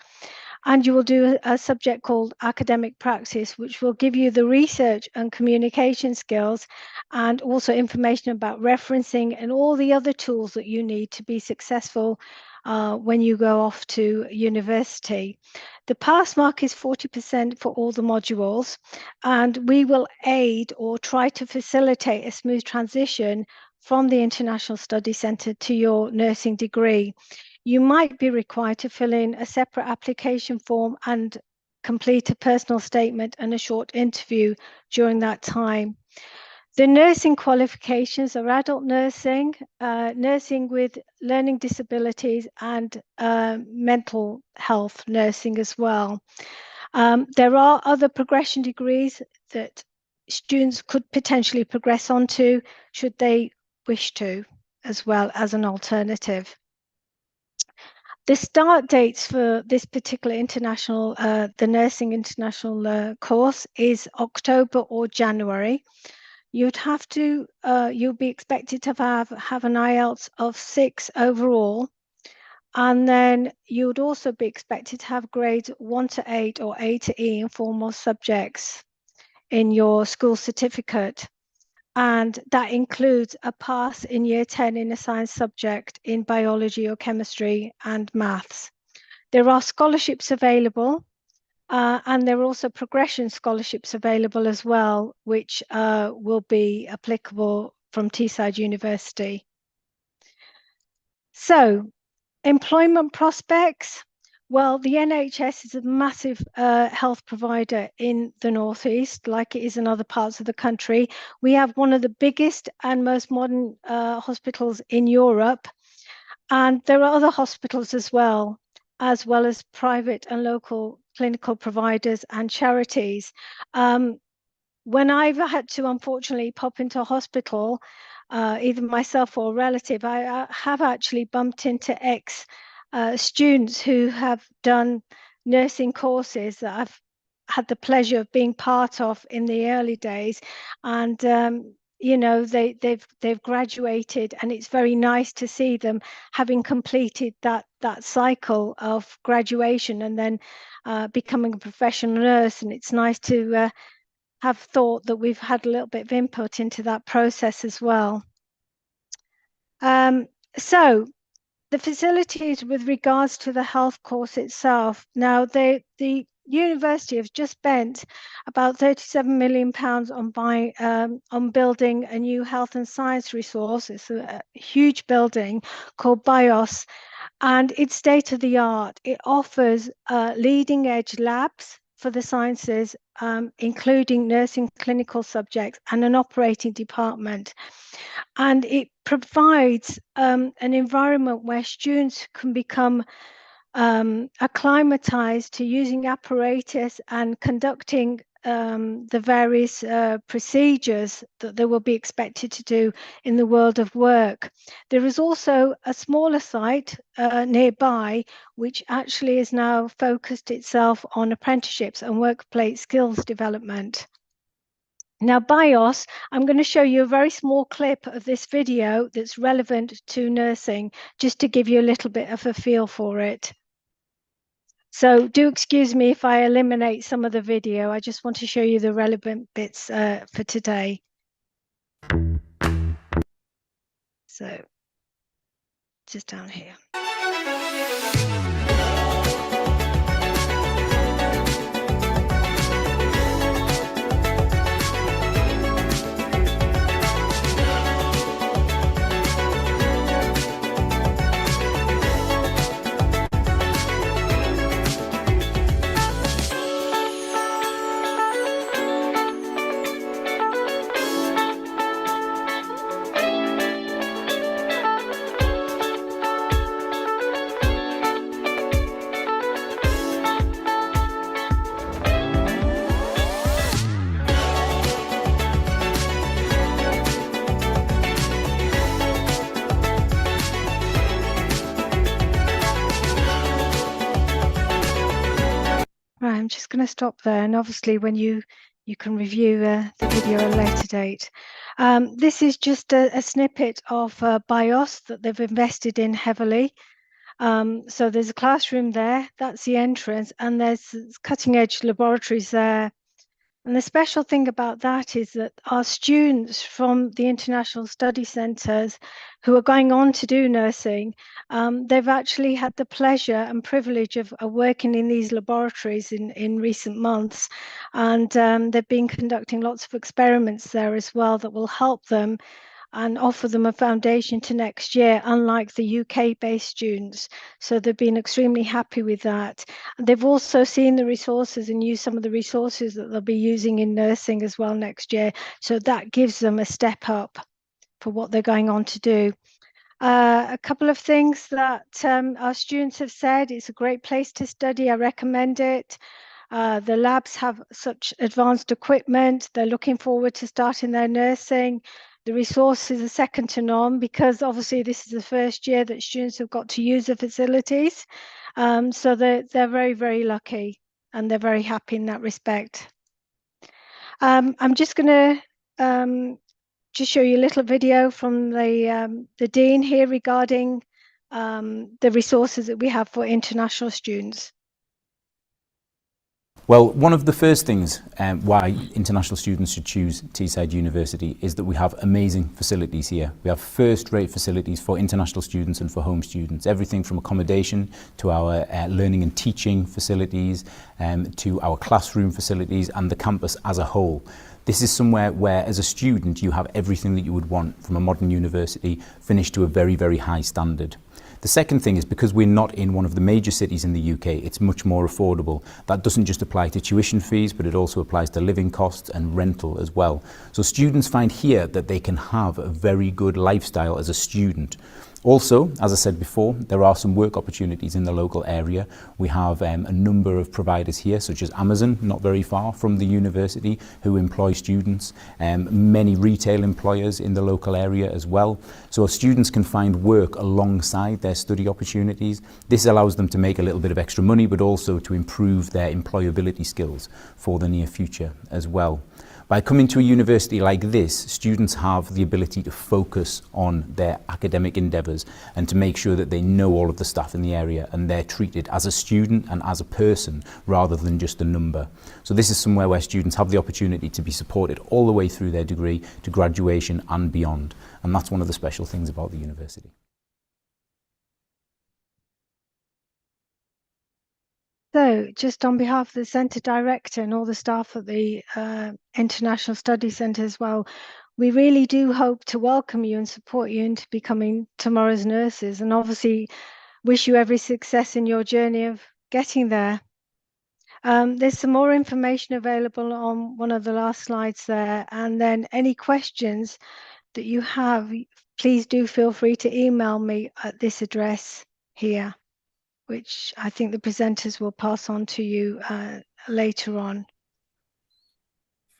And you will do a subject called academic praxis, which will give you the research and communication skills and also information about referencing and all the other tools that you need to be successful when you go off to university. The pass mark is 40% for all the modules, and we will aid or try to facilitate a smooth transition from the International Study Centre to your nursing degree. You might be required to fill in a separate application form and complete a personal statement and a short interview during that time. The nursing qualifications are adult nursing, nursing with learning disabilities, and mental health nursing as well. There are other progression degrees that students could potentially progress onto should they wish to, as well as an alternative. The start dates for this particular international, the Nursing International course is October or January. you'd have to, you'll be expected to have an IELTS of 6 overall. And then you would also be expected to have grades 1 to 8 or A to E in 4 more subjects in your school certificate. And that includes a pass in year 10 in a science subject in biology or chemistry and maths. There are scholarships available, and there are also progression scholarships available as well, which will be applicable from Teesside University. So, employment prospects. Well, the NHS is a massive health provider in the Northeast, like it is in other parts of the country. We have one of the biggest and most modern hospitals in Europe. And there are other hospitals as well as private and local clinical providers and charities. When I've had to, unfortunately, pop into a hospital, either myself or a relative, I have actually bumped into students who have done nursing courses that I've had the pleasure of being part of in the early days, and you know, they've graduated, and it's very nice to see them having completed that cycle of graduation and then becoming a professional nurse. And it's nice to have thought that we've had a little bit of input into that process as well. So the facilities with regards to the health course itself. Now, the university has just spent about £37 million on building a new health and science resource. It's a huge building called BIOS, and it's state of the art. It offers leading edge labs for the sciences, including nursing clinical subjects and an operating department. And it provides an environment where students can become acclimatized to using apparatus and conducting the various procedures that they will be expected to do in the world of work. There is also a smaller site nearby, which actually is now focused itself on apprenticeships and workplace skills development. Now, BIOS, I'm going to show you a very small clip of this video that's relevant to nursing, just to give you a little bit of a feel for it. So do excuse me if I eliminate some of the video. I just want to show you the relevant bits for today. So just down here. I'm just going to stop there, and obviously when you can review the video at a later date. This is just a snippet of BIOS that they've invested in heavily. So there's a classroom there, that's the entrance, and there's cutting edge laboratories there. And the special thing about that is that our students from the international study centres who are going on to do nursing, they've actually had the pleasure and privilege of working in these laboratories in recent months. And they've been conducting lots of experiments there as well that will help them and offer them a foundation to next year, unlike the UK-based students. So they've been extremely happy with that. They've also seen the resources and used some of the resources that they'll be using in nursing as well next year. So that gives them a step up for what they're going on to do. A couple of things that our students have said: it's a great place to study, I recommend it. The labs have such advanced equipment. They're looking forward to starting their nursing. The resources are second to none, because obviously this is the first year that students have got to use the facilities. So they're very, very lucky, and they're very happy in that respect. I'm just going to just show you a little video from the Dean here regarding the resources that we have for international students. Well, one of the first things why international students should choose Teesside University is that we have amazing facilities here. We have first-rate facilities for international students and for home students. Everything from accommodation to our learning and teaching facilities, to our classroom facilities and the campus as a whole. This is somewhere where, as a student, you have everything that you would want from a modern university, finished to a very, very high standard. The second thing is, because we're not in one of the major cities in the UK, it's much more affordable. That doesn't just apply to tuition fees, but it also applies to living costs and rental as well. So students find here that they can have a very good lifestyle as a student. Also, as I said before, there are some work opportunities in the local area. We have a number of providers here, such as Amazon, not very far from the university, who employ students, many retail employers in the local area as well. So students can find work alongside their study opportunities. This allows them to make a little bit of extra money, but also to improve their employability skills for the near future as well. By coming to a university like this, students have the ability to focus on their academic endeavours and to make sure that they know all of the staff in the area and they're treated as a student and as a person rather than just a number. So this is somewhere where students have the opportunity to be supported all the way through their degree to graduation and beyond. And that's one of the special things about the university. So, just on behalf of the Centre Director and all the staff at the International Study Centre as well, we really do hope to welcome you and support you into becoming tomorrow's nurses, and obviously wish you every success in your journey of getting there. There's some more information available on one of the last slides there, and then any questions that you have, please do feel free to email me at this address here, which I think the presenters will pass on to you later on.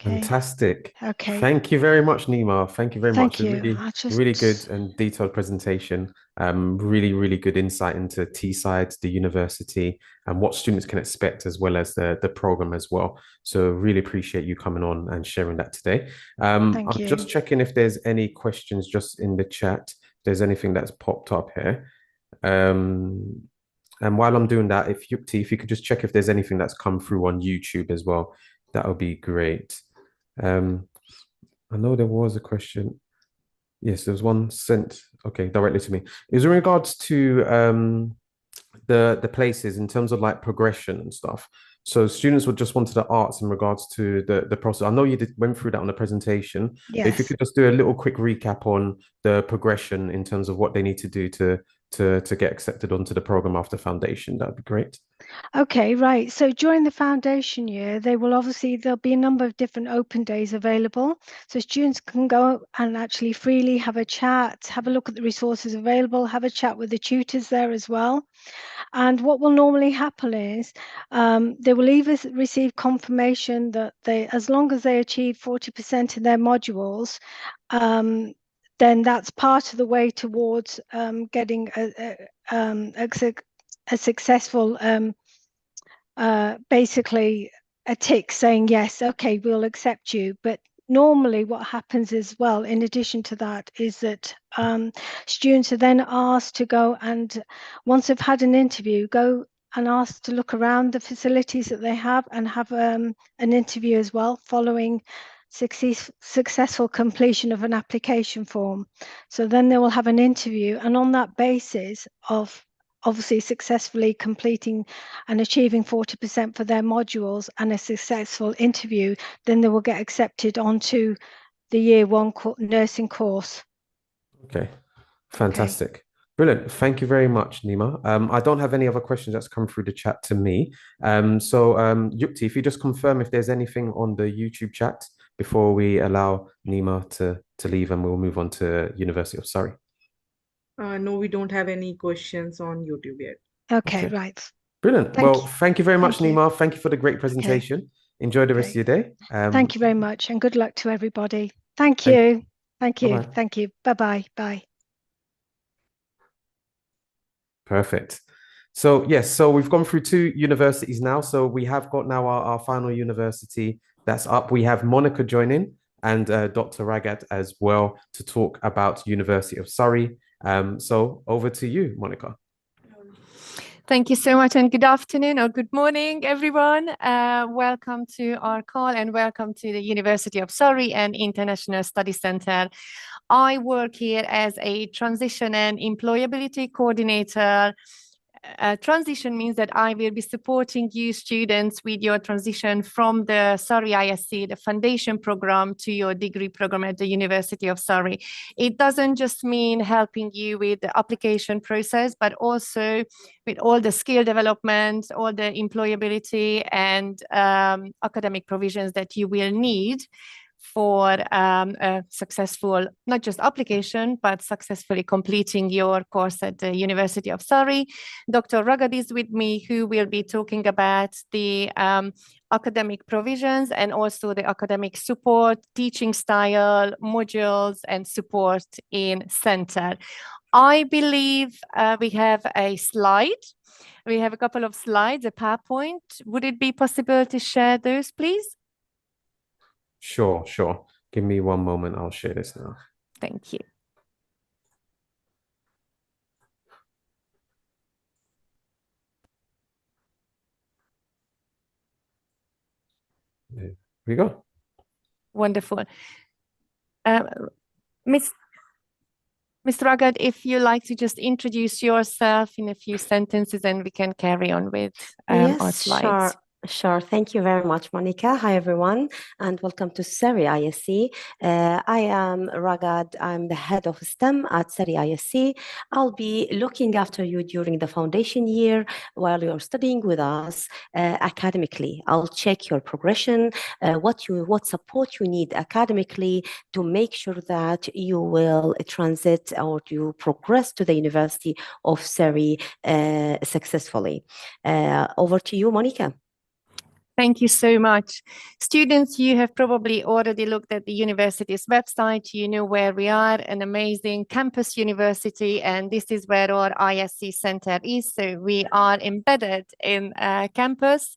Okay. Fantastic. Okay. Thank you very much, Nima. Thank you very much. Thank you. Really good and detailed presentation. Really good insight into Teesside, the university, and what students can expect, as well as the program as well. So really appreciate you coming on and sharing that today. I'm just checking if there's any questions just in the chat. If there's anything that's popped up here. And while I'm doing that, if you could just check if there's anything that's come through on YouTube as well, that would be great. I know there was a question. Yes, there was one sent, okay, directly to me. Is in regards to the places in terms of like progression and stuff. So students would just wanted to ask in regards to the process. I know you went through that on the presentation. Yes. If you could just do a little quick recap on the progression in terms of what they need to do to get accepted onto the program after foundation, that'd be great. Okay, right. So during the foundation year, there'll be a number of different open days available. So students can go and actually freely have a chat, have a look at the resources available, have a chat with the tutors there as well. And what will normally happen is they will either receive confirmation that as long as they achieve 40% in their modules, then that's part of the way towards getting a successful, basically a tick saying, yes, okay, we'll accept you. But normally what happens as well, in addition to that, is that students are then asked to go and, once they've had an interview, go and asked to look around the facilities that they have and have an interview as well, following successful completion of an application form. So then they will have an interview, and on that basis of obviously successfully completing and achieving 40% for their modules and a successful interview, then they will get accepted onto the year one nursing course. Okay, fantastic. Okay. Brilliant. Thank you very much, Nima. I don't have any other questions that's come through the chat to me. Yukti, if you just confirm if there's anything on the YouTube chat before we allow Nima to leave, and we'll move on to University of Surrey. No, we don't have any questions on YouTube yet. Okay, right. Brilliant. Thank you very much, Nima. Thank you for the great presentation. Okay. Enjoy the rest of your day. Thank you very much, and good luck to everybody. Thank you. Thank you. Bye-bye. Thank you. Bye-bye. Bye. Perfect. So yes, so we've gone through 2 universities now. So we have got now our final university that's up. We have Monica joining. and Dr. Ragat as well to talk about University of Surrey. So over to you, Monica. Thank you so much, and good afternoon or good morning, everyone. Welcome to our call and welcome to the University of Surrey and International Studies Centre. I work here as a transition and employability coordinator. Transition means that I will be supporting you students with your transition from the Surrey ISC, the foundation program, to your degree program at the University of Surrey. It doesn't just mean helping you with the application process, but also with all the skill development, all the employability and academic provisions that you will need for a successful, not just application, but successfully completing your course at the University of Surrey. Dr. Ragad is with me, who will be talking about the academic provisions and also the academic support, teaching style, modules, and support in center. I believe we have a slide. We have a couple of slides, a PowerPoint. Would it be possible to share those, please? Sure. Give me one moment. I'll share this now. Thank you. There we go. Wonderful. Mr. Ragad, if you like to just introduce yourself in a few sentences, and we can carry on with our slides. Sure. Thank you very much, Monica. Hi, everyone, and welcome to Surrey ISC. I am Ragad. I'm the head of STEM at Surrey ISC. I'll be looking after you during the foundation year while you're studying with us academically. I'll check your progression, what support you need academically to make sure that you will transit or you progress to the University of Surrey successfully. Over to you, Monica. Thank you so much. Students, you have probably already looked at the university's website. You know where we are, an amazing campus university, and this is where our ISC center is. So we are embedded in campus,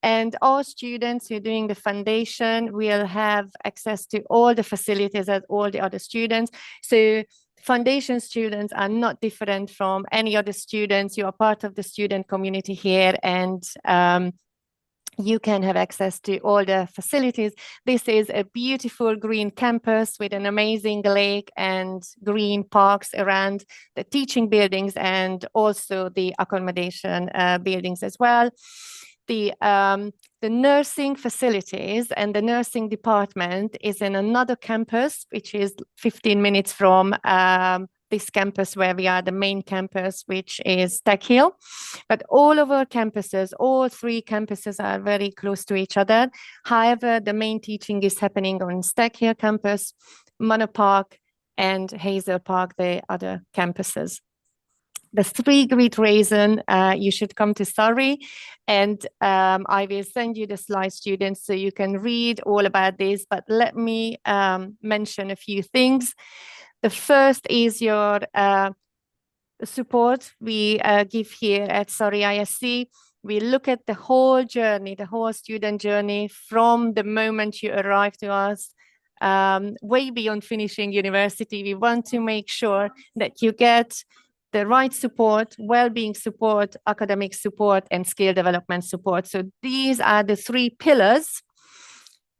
and all students who are doing the foundation will have access to all the facilities as all the other students. So foundation students are not different from any other students. You are part of the student community here, and you can have access to all the facilities. This is a beautiful green campus with an amazing lake and green parks around the teaching buildings and also the accommodation buildings as well. The nursing facilities and the nursing department is in another campus, which is 15 minutes from this campus where we are, the main campus, which is Tech Hill. But all of our campuses, all three campuses are very close to each other. However, the main teaching is happening on Tech Hill campus, Manor Park, and Hazel Park, the other campuses. The three great reasons you should come to Surrey, and I will send you the slide, students, so you can read all about this, but let me mention a few things. The first is your support we give here at Surrey ISC. We look at the whole journey, the whole student journey from the moment you arrive to us, way beyond finishing university. We want to make sure that you get the right support, well-being support, academic support, and skill development support. So these are the three pillars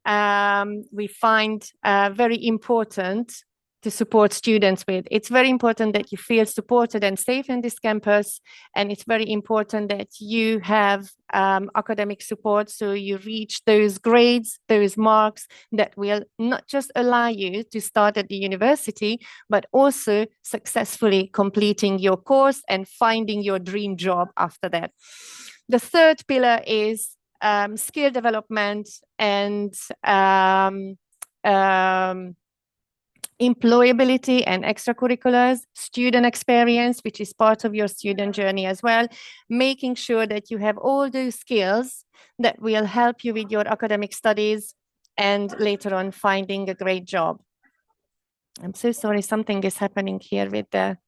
we find very important to support students with. It's very important that you feel supported and safe in this campus, and it's very important that you have academic support so you reach those grades, those marks that will not just allow you to start at the university, but also successfully completing your course and finding your dream job after that. The third pillar is skill development and employability and extracurriculars, student experience, which is part of your student journey as well, making sure that you have all those skills that will help you with your academic studies and later on finding a great job. I'm so sorry, something is happening here with the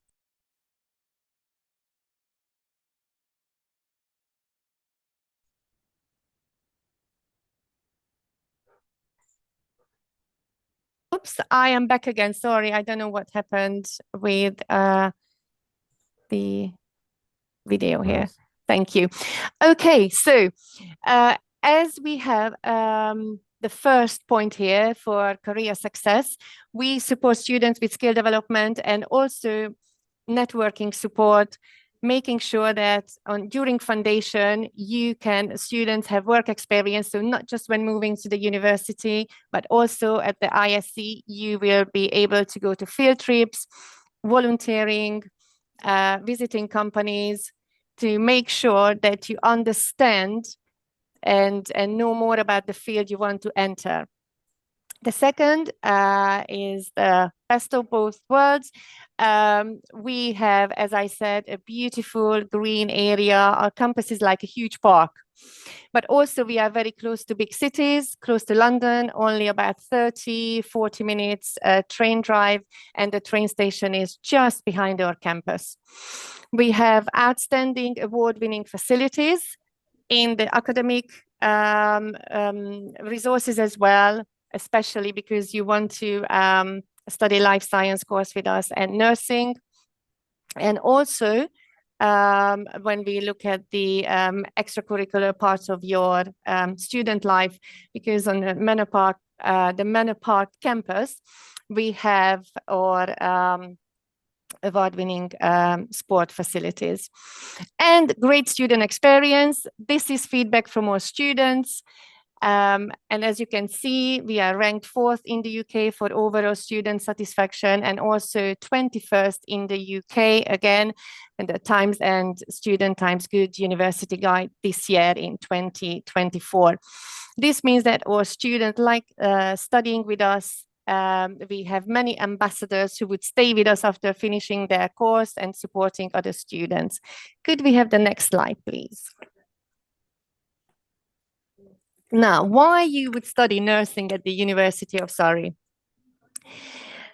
Oops, I am back again. Sorry, I don't know what happened with the video here. Nice. Thank you. Okay, so as we have the first point here for career success, we support students with skill development and also networking support, making sure that during foundation, students have work experience. So not just when moving to the university, but also at the ISC, you will be able to go to field trips, volunteering, visiting companies, to make sure that you understand and know more about the field you want to enter. The second is the best of both worlds. We have, as I said, a beautiful green area. Our campus is like a huge park. But also we are very close to big cities, close to London, only about 30, 40 minutes train drive, and the train station is just behind our campus. We have outstanding award-winning facilities in the academic resources as well, especially because you want to study life science course with us and nursing. And also, when we look at the extracurricular parts of your student life, because on the Manor Park campus, we have our award-winning sport facilities and great student experience. This is feedback from our students. And as you can see, we are ranked 4th in the UK for overall student satisfaction and also 21st in the UK, again, in the Times and Student Times Good University Guide this year in 2024. This means that our students like studying with us. We have many ambassadors who would stay with us after finishing their course and supporting other students. Could we have the next slide, please? Now, why you would study nursing at the University of Surrey?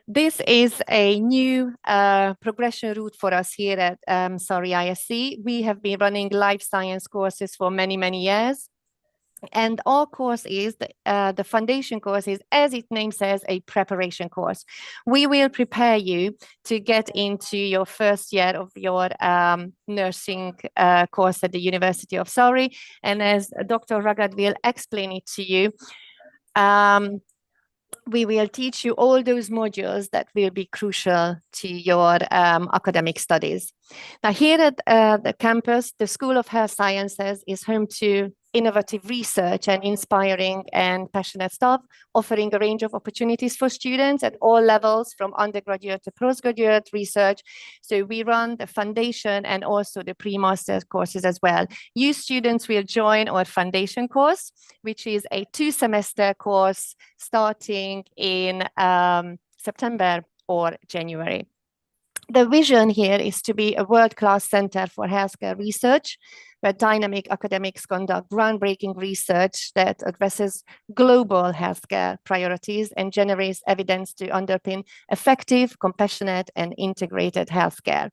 This is a new progression route for us here at Surrey ISC. We have been running life science courses for many, many years. And our course is, the foundation course is, as its name says, a preparation course. We will prepare you to get into your first year of your nursing course at the University of Surrey. And as Dr. Ragad will explain it to you, we will teach you all those modules that will be crucial to your academic studies. Now, here at the campus, the School of Health Sciences is home to innovative research and inspiring and passionate staff, offering a range of opportunities for students at all levels, from undergraduate to postgraduate research. So we run the foundation and also the pre-master courses as well. You students will join our foundation course, which is a 2-semester course starting in September or January. The vision here is to be a world-class center for healthcare research, where dynamic academics conduct groundbreaking research that addresses global healthcare priorities and generates evidence to underpin effective, compassionate, and integrated healthcare.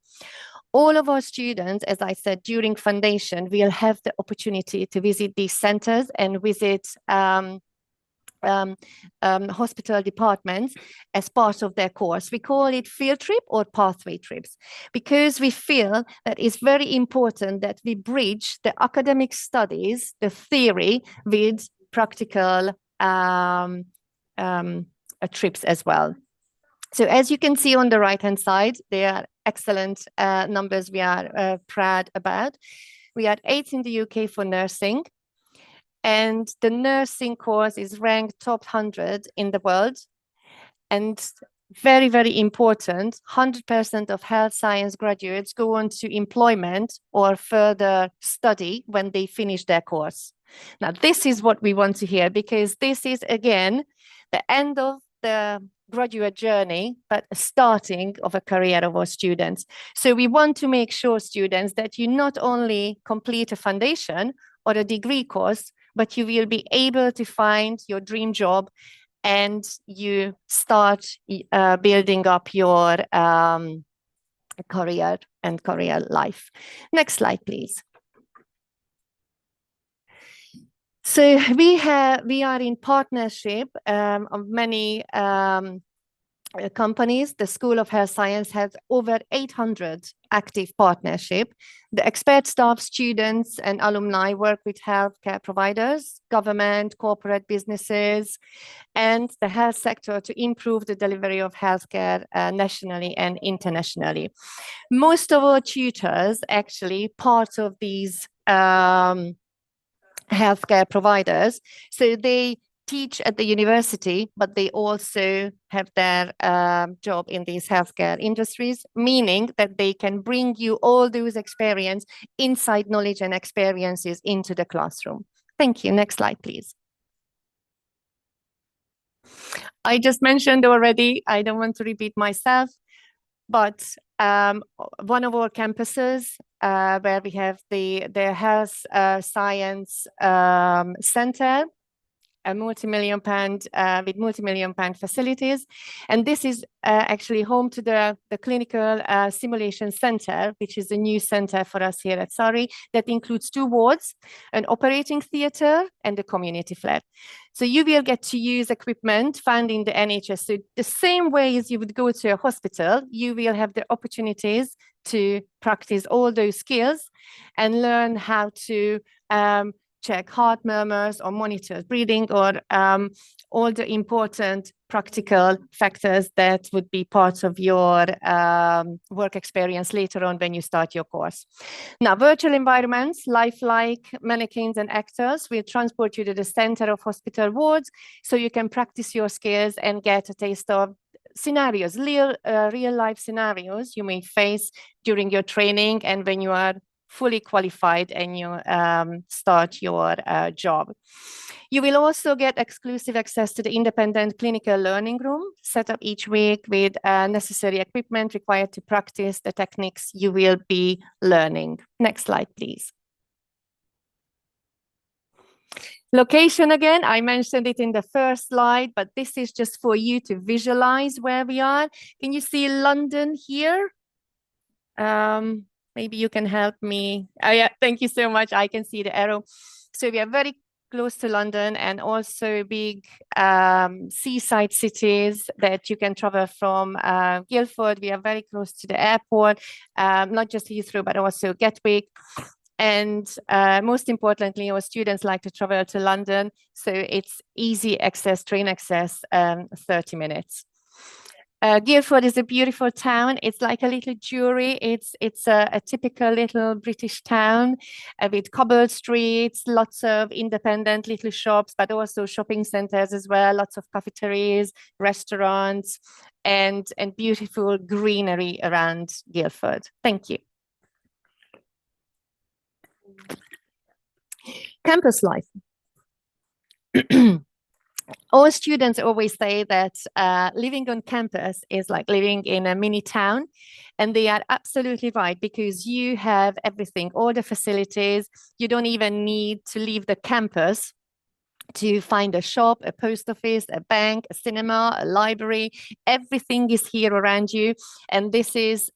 All of our students, as I said, during foundation, will have the opportunity to visit these centers and visit hospital departments as part of their course. We call it field trip or pathway trips, because we feel that it's very important that we bridge the academic studies, the theory, with practical trips as well. So as you can see on the right-hand side, they are excellent numbers we are proud about. We are 8th in the UK for nursing. And the nursing course is ranked top 100 in the world. And very, very important, 100% of health science graduates go on to employment or further study when they finish their course. Now, this is what we want to hear, because this is, again, the end of the graduate journey, but a starting of a career of our students. So we want to make sure, students, that you not only complete a foundation or a degree course, but you will be able to find your dream job and you start building up your career and career life. Next slide, please. So we are in partnership of many companies. The School of Health Science has over 800 active partnership. The expert staff, students, and alumni work with healthcare providers, government, corporate businesses, and the health sector to improve the delivery of healthcare nationally and internationally. Most of our tutors actually part of these healthcare providers, so they teach at the university, but they also have their job in these healthcare industries, meaning that they can bring you all those experience, inside knowledge and experiences into the classroom. Thank you. Next slide, please. I just mentioned already, I don't want to repeat myself, but one of our campuses where we have the health science center, a multi-million-pound with multi-million-pound facilities, and this is actually home to the clinical simulation center, which is a new center for us here at Surrey that includes 2 wards, an operating theatre, and a community flat. So you will get to use equipment found in the NHS. So the same way as you would go to a hospital, you will have the opportunities to practice all those skills and learn how to check heart murmurs or monitor breathing, or all the important practical factors that would be part of your work experience later on when you start your course. Now, virtual environments, lifelike mannequins and actors will transport you to the center of hospital wards so you can practice your skills and get a taste of scenarios, real life scenarios you may face during your training and when you are fully qualified and you start your job. You will also get exclusive access to the independent clinical learning room set up each week with necessary equipment required to practice the techniques you will be learning. Next slide, please. Location again, I mentioned it in the first slide, but this is just for you to visualize where we are. Can you see London here? Maybe you can help me. Oh, yeah, thank you so much. I can see the arrow. So we are very close to London and also big seaside cities that you can travel from. Guildford, we are very close to the airport, not just Heathrow, but also Gatwick. And most importantly, our students like to travel to London. So it's easy access, train access, 30 minutes. Guildford is a beautiful town. It's like a little Jewry. It's a typical little British town with cobbled streets, lots of independent little shops, but also shopping centers as well, lots of cafeterias, restaurants, and beautiful greenery around Guildford. Thank you. Campus life. All students always say that living on campus is like living in a mini town, and they are absolutely right, because you have everything, all the facilities. You don't even need to leave the campus to find a shop, a post office, a bank, a cinema, a library. Everything is here around you, and this is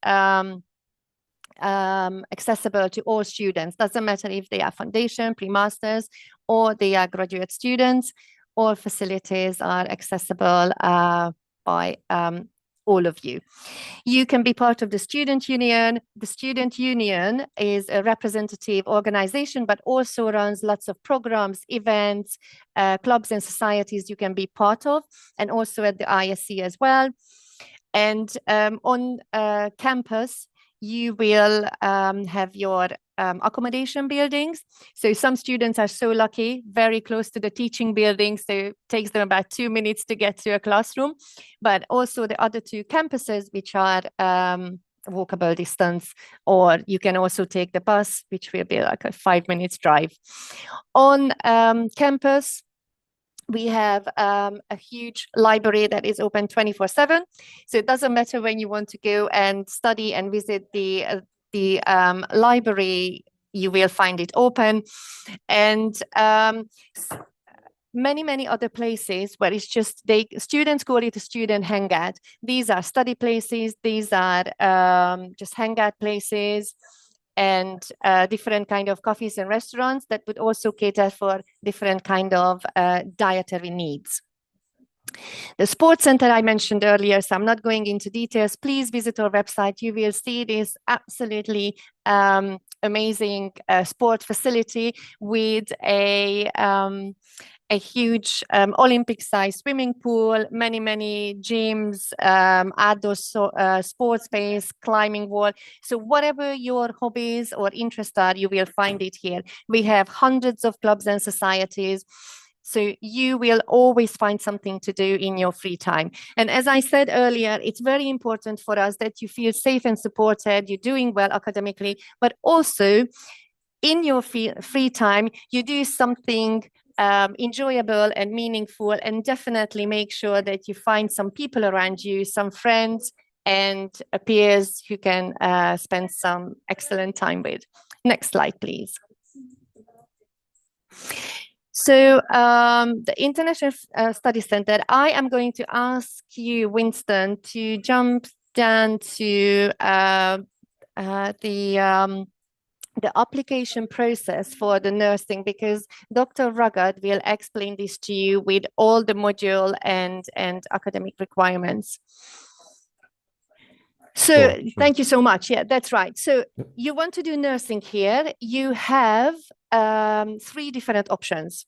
accessible to all students. Doesn't matter if they are foundation, pre-masters, or they are graduate students. All facilities are accessible by all of you. You can be part of the student union. The student union is a representative organization, but also runs lots of programs, events, clubs and societies you can be part of, and also at the ISC as well. And on campus, you will have your accommodation buildings. So some students are so lucky, very close to the teaching building, so it takes them about 2 minutes to get to a classroom. But also the other 2 campuses, which are walkable distance, or you can also take the bus, which will be like a 5 minutes drive. On campus, we have a huge library that is open 24/7. So it doesn't matter when you want to go and study and visit the library, you will find it open. And many other places where it's just students call it a student hangout. These are study places. These are just hangout places. and different kind of coffees and restaurants that would also cater for different kind of dietary needs. The sports center I mentioned earlier, so I'm not going into details. Please visit our website. You will see this absolutely amazing sport facility with a huge Olympic-sized swimming pool, many gyms, outdoor sports space, climbing wall. So whatever your hobbies or interests are, you will find it here. We have hundreds of clubs and societies. So you will always find something to do in your free time. And as I said earlier, it's very important for us that you feel safe and supported, you're doing well academically, but also in your free time, you do something enjoyable and meaningful, and definitely make sure that you find some people around you, some friends and peers who can spend some excellent time with. Next slide, please. So the International Studies Center, I am going to ask you, Winston, to jump down to the application process for the nursing, because Dr. Ragad will explain this to you with all the module and academic requirements. So Sure. thank you so much. Yeah, that's right. So you want to do nursing here. You have 3 different options.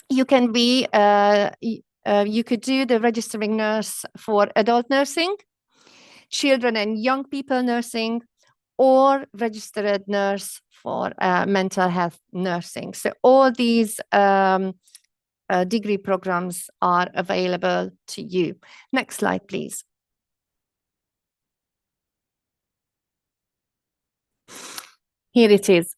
You can be, you could do the registering nurse for adult nursing, children and young people nursing, or registered nurse for mental health nursing. So all these degree programs are available to you. Next slide, please. Here it is.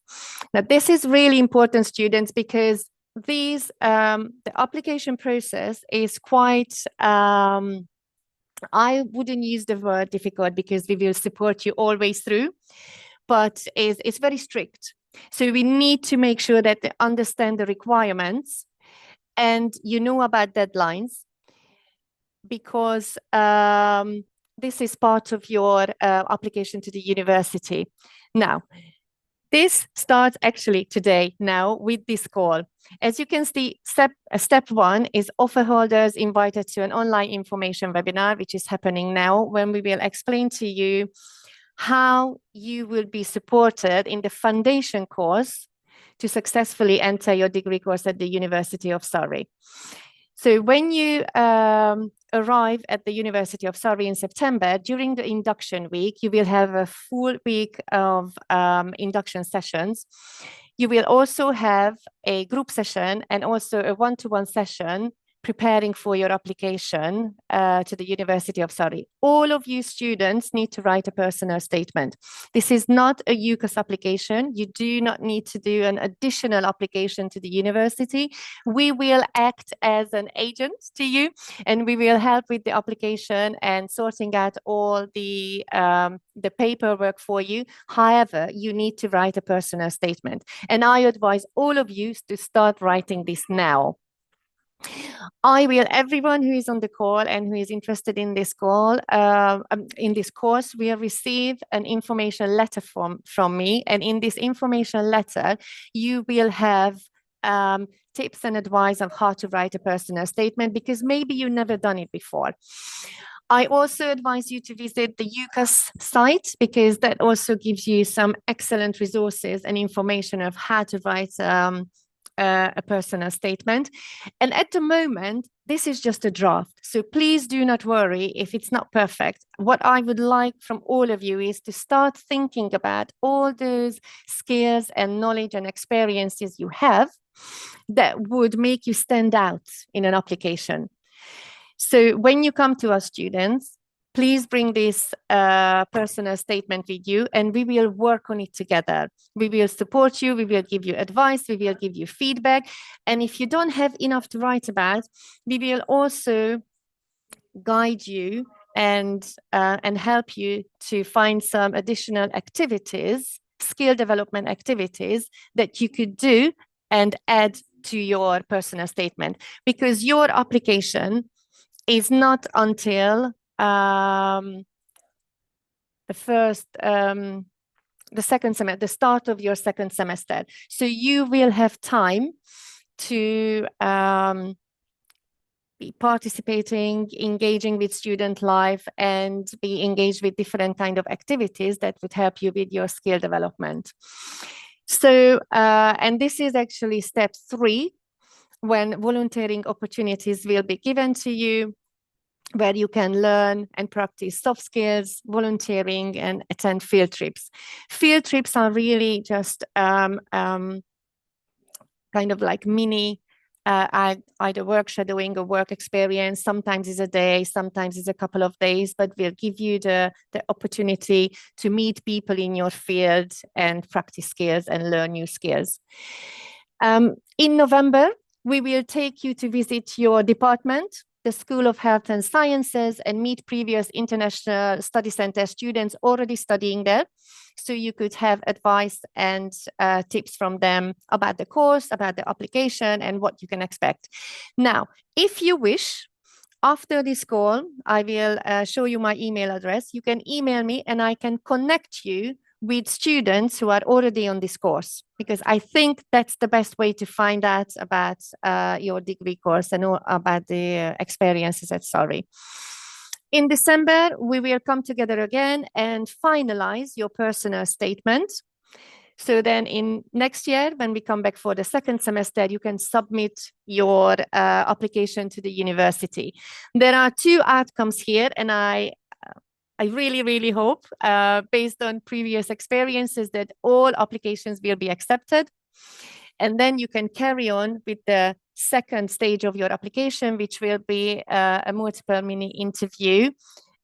Now, this is really important, students, because these the application process is quite, I wouldn't use the word difficult, because we will support you always through, but it's very strict. So we need to make sure that they understand the requirements and you know about deadlines, because this is part of your application to the university. Now, this starts actually today now with this call. As you can see, step 1 is offer holders invited to an online information webinar, which is happening now, when we will explain to you how you will be supported in the foundation course to successfully enter your degree course at the University of Surrey. So when you arrive at the University of Surrey in September, during the induction week, you will have a full week of induction sessions. You will also have a group session and also a one-to-one session preparing for your application to the University of Surrey. All of you students need to write a personal statement. This is not a UCAS application. You do not need to do an additional application to the university. We will act as an agent to you, and we will help with the application and sorting out all the paperwork for you. However, you need to write a personal statement. And I advise all of you to start writing this now. Everyone who is on the call and who is interested in this call, in this course, will receive an information letter from me. And in this information letter, you will have tips and advice on how to write a personal statement, because maybe you've never done it before. I also advise you to visit the UCAS site, because that also gives you some excellent resources and information of how to write a personal statement. And at the moment, this is just a draft. So please do not worry if it's not perfect. What I would like from all of you is to start thinking about all those skills and knowledge and experiences you have that would make you stand out in an application. So when you come to us, students, please bring this personal statement with you, and we will work on it together. We will support you, we will give you advice, we will give you feedback. And if you don't have enough to write about, we will also guide you and help you to find some additional activities, skill development activities that you could do and add to your personal statement. Because your application is not until the first the second semester, the start of your second semester. So you will have time to be participating, engaging with student life, and be engaged with different kind of activities that would help you with your skill development. So, and this is actually step 3, when volunteering opportunities will be given to you, where you can learn and practice soft skills, volunteering, and attend field trips. Field trips are really just kind of like mini either work shadowing or work experience. Sometimes it's a day, sometimes it's a couple of days, but will give you the opportunity to meet people in your field and practice skills and learn new skills. In November, we will take you to visit your department, the School of Health and Sciences, and meet previous International Study Center students already studying there. So you could have advice and tips from them about the course, about the application, and what you can expect. Now, if you wish, after this call, I will show you my email address. You can email me and I can connect you with students who are already on this course, because I think that's the best way to find out about your degree course and about the experiences at Surrey. In December, we will come together again and finalize your personal statement. So then in next year, when we come back for the second semester, you can submit your application to the university. There are 2 outcomes here, and I really, really hope, based on previous experiences, that all applications will be accepted. And then you can carry on with the second stage of your application, which will be a multiple mini interview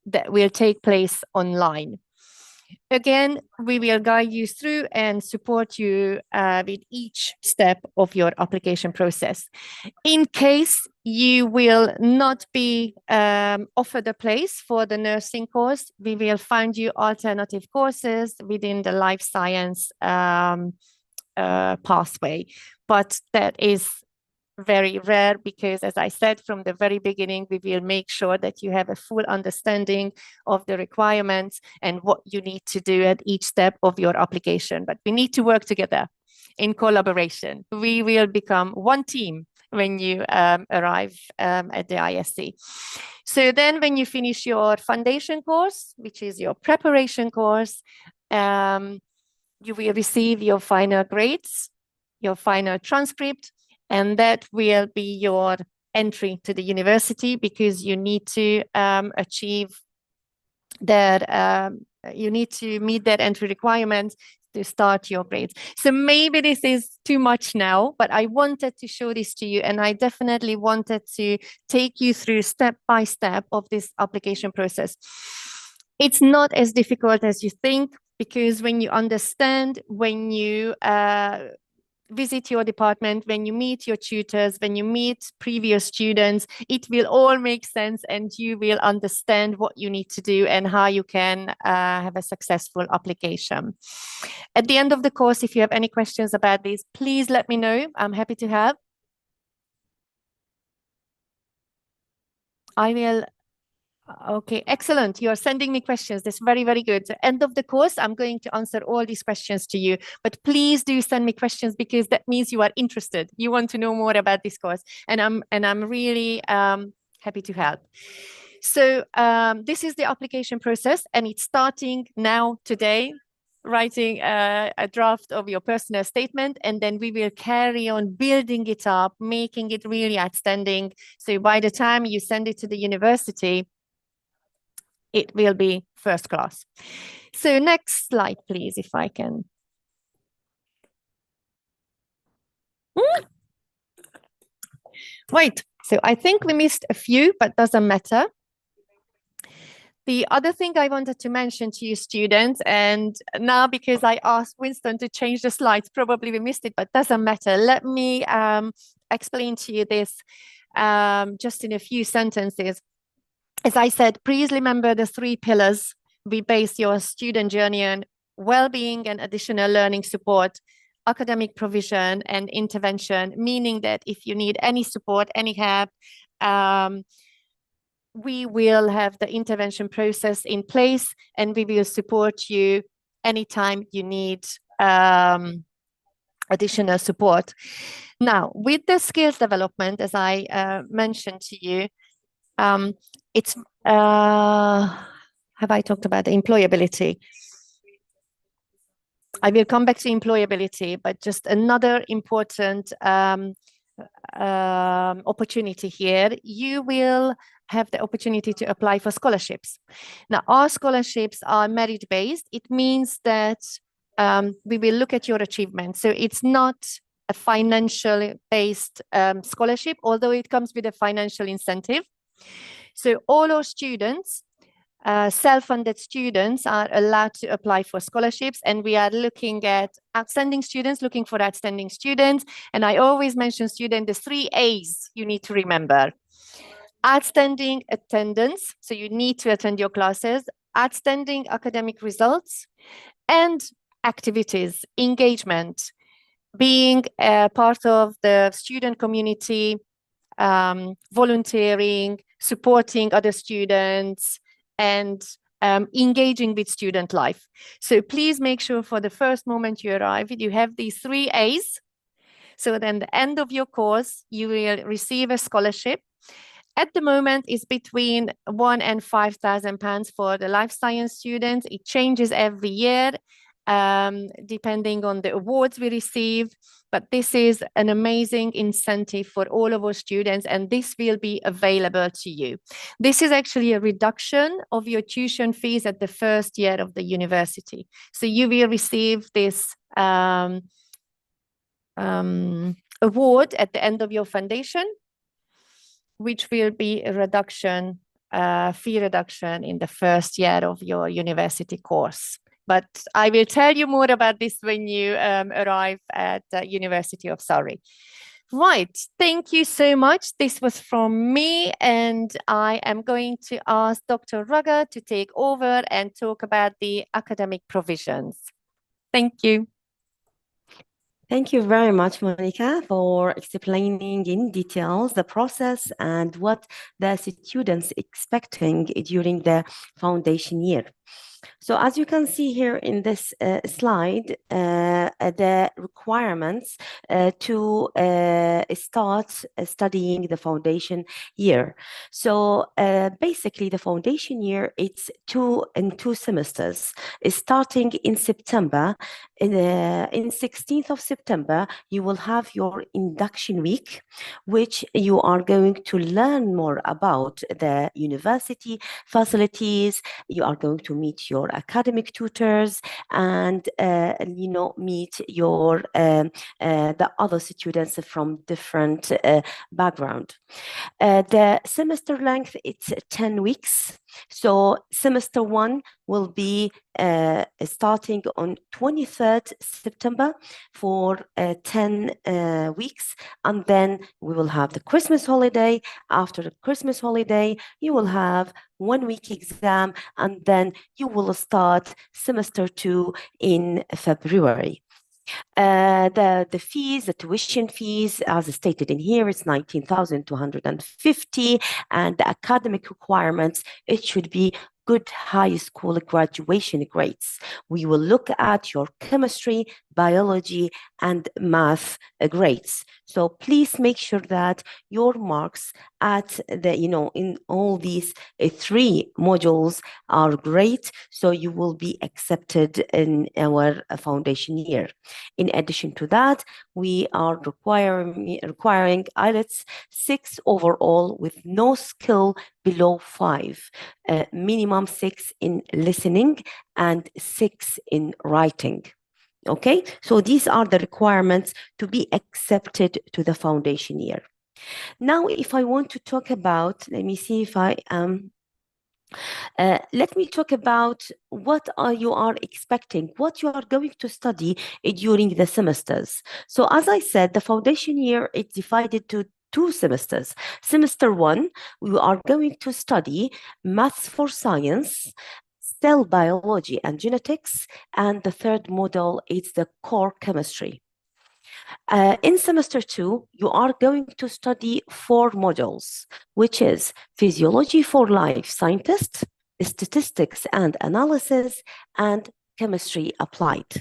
that will take place online. Again, we will guide you through and support you with each step of your application process. In case you will not be offered a place for the nursing course, we will find you alternative courses within the life science pathway. But that is very rare, because, as I said from the very beginning, we will make sure that you have a full understanding of the requirements and what you need to do at each step of your application. But we need to work together in collaboration. We will become one team when you arrive at the ISC. So then when you finish your foundation course, which is your preparation course, you will receive your final grades, your final transcript, and that will be your entry to the university, because you need to achieve that, you need to meet that entry requirements to start your grades. So maybe this is too much now, but I wanted to show this to you, and I definitely wanted to take you through step by step of this application process. It's not as difficult as you think, because when you understand, when you visit your department, when you meet your tutors, when you meet previous students, it will all make sense, and you will understand what you need to do and how you can have a successful application. At the end of the course, if you have any questions about this, please let me know. I'm happy to help. I will. Okay, excellent. You're sending me questions. That's very, very good. So end of the course, I'm going to answer all these questions to you, but please do send me questions, because that means you are interested. You want to know more about this course, and I'm really happy to help. So this is the application process, and it's starting now today, writing a draft of your personal statement, and then we will carry on building it up, making it really outstanding. So by the time you send it to the university, it will be first class. So next slide, please, if I can. Wait, so I think we missed a few, but doesn't matter. The other thing I wanted to mention to you students, and now because I asked Winston to change the slides, probably we missed it, but doesn't matter. Let me explain to you this just in a few sentences. As I said, please remember the 3 pillars we base your student journey on: well-being and additional learning support, academic provision and intervention, meaning that if you need any support, any help, we will have the intervention process in place, and we will support you anytime you need additional support. Now, with the skills development, as I mentioned to you, it's have I talked about employability? I will come back to employability, but just another important opportunity here. You will have the opportunity to apply for scholarships. Now, our scholarships are merit-based. It means that we will look at your achievement. So it's not a financial-based scholarship, although it comes with a financial incentive. So all our students, self-funded students, are allowed to apply for scholarships, and we are looking at outstanding students, looking for outstanding students. And I always mention student, the 3 A's you need to remember. Outstanding attendance, so you need to attend your classes, outstanding academic results, and activities, engagement, being a part of the student community, volunteering, supporting other students, and engaging with student life. So please make sure for the first moment you arrive, you have these 3 A's. So then at the end of your course, you will receive a scholarship. At the moment, it's between £1,000 and £5,000 for the life science students. It changes every year, depending on the awards we receive. But this is an amazing incentive for all of our students, and this will be available to you. This is actually a reduction of your tuition fees at the first year of the university. So you will receive this award at the end of your foundation, which will be a reduction, fee reduction in the first year of your university course. But I will tell you more about this when you arrive at the University of Surrey. Right, thank you so much. This was from me, and I am going to ask Dr. Raga to take over and talk about the academic provisions. Thank you. Thank you very much, Monica, for explaining in details the process and what the students expecting during the foundation year. So as you can see here in this slide, the requirements to start studying the foundation year. So basically the foundation year, it's two semesters. Starting in September, in 16th of September, you will have your induction week, which you are going to learn more about the university facilities. You are going to meet your academic tutors and meet your the other students from different background. The semester length, it's 10 weeks. So semester 1 will be starting on 23rd September for 10 weeks, and then we will have the Christmas holiday. After the Christmas holiday, you will have 1 week exam, and then you will start semester 2 in February. The fees, the tuition fees, as stated in here, is 19,250, and the academic requirements, it should be good high school graduation grades. We will look at your chemistry, biology, and math grades. So please make sure that your marks at the, in all these 3 modules are great, so you will be accepted in our foundation year. In addition to that, we are requiring IELTS 6 overall with no skill below 5, minimum 6 in listening and 6 in writing. Okay, so these are the requirements to be accepted to the foundation year. Now, if I want to talk about, let me see if I let me talk about what you are expecting, what you are going to study during the semesters. So as I said, the foundation year is divided to 2 semesters. Semester 1, we are going to study maths for science, cell biology and genetics, and the third module is the core chemistry. In semester 2, you are going to study 4 modules, which is physiology for life scientists, statistics and analysis, and chemistry applied.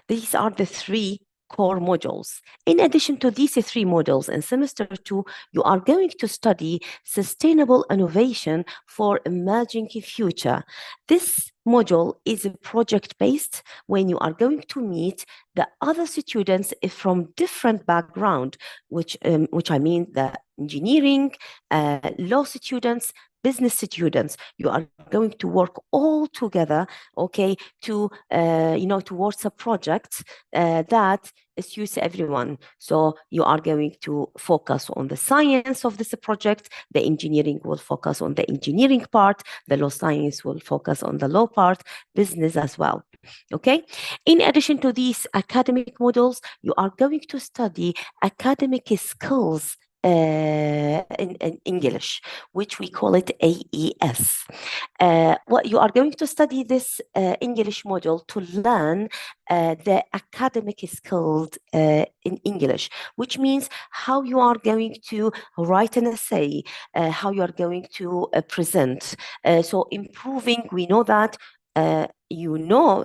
These are the three core modules. In addition to these three modules in semester 2, you are going to study sustainable innovation for emerging future. This module is project-based when you are going to meet the other students from different background, which I mean the engineering, law students, business students. You are going to work all together, okay, to towards a project that suits everyone. So you are going to focus on the science of this project. The engineering will focus on the engineering part. The law science will focus on the law part, business as well. Okay. In addition to these academic modules, you are going to study academic skills in English, which we call it AES. What you are going to study this English module to learn the academic skills in English, which means how you are going to write an essay, how you are going to present. So improving, we know that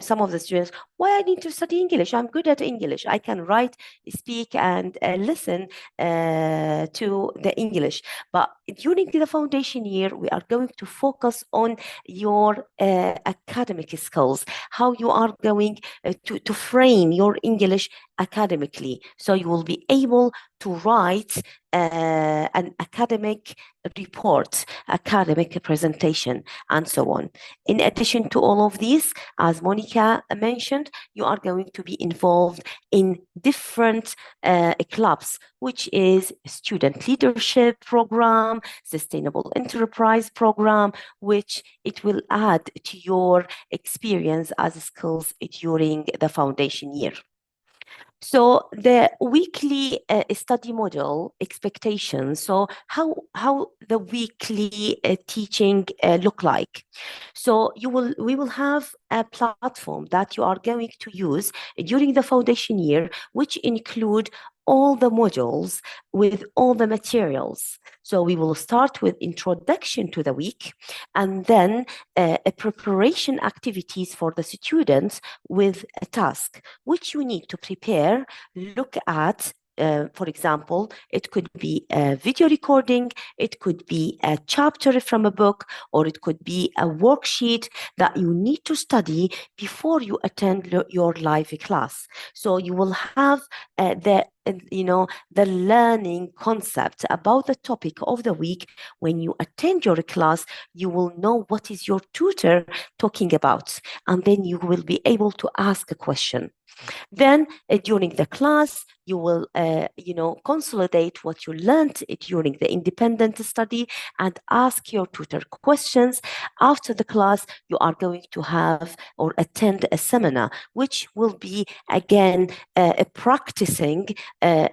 some of the students, why I need to study English? I'm good at English. I can write, speak, and listen to the English. But during the foundation year, we are going to focus on your academic skills, how you are going to frame your English academically. So you will be able to write an academic report, academic presentation, and so on. In addition to all of these, as Monica mentioned, you are going to be involved in different clubs, which is student leadership program, sustainable enterprise program, which it will add to your experience as skills during the foundation year. So the weekly study model expectations. So how the weekly teaching look like? So we will have a platform that you are going to use during the foundation year, which include all the modules with all the materials. So we will start with introduction to the week, and then a preparation activities for the students with a task, which you need to prepare, look at. For example, it could be a video recording, it could be a chapter from a book, or it could be a worksheet that you need to study before you attend your live class. So you will have the learning concept about the topic of the week. When you attend your class, you will know what is your tutor talking about, and then you will be able to ask a question. Then during the class, you will, consolidate what you learned during the independent study and ask your tutor questions. After the class, you are going to have or attend a seminar, which will be, again, practicing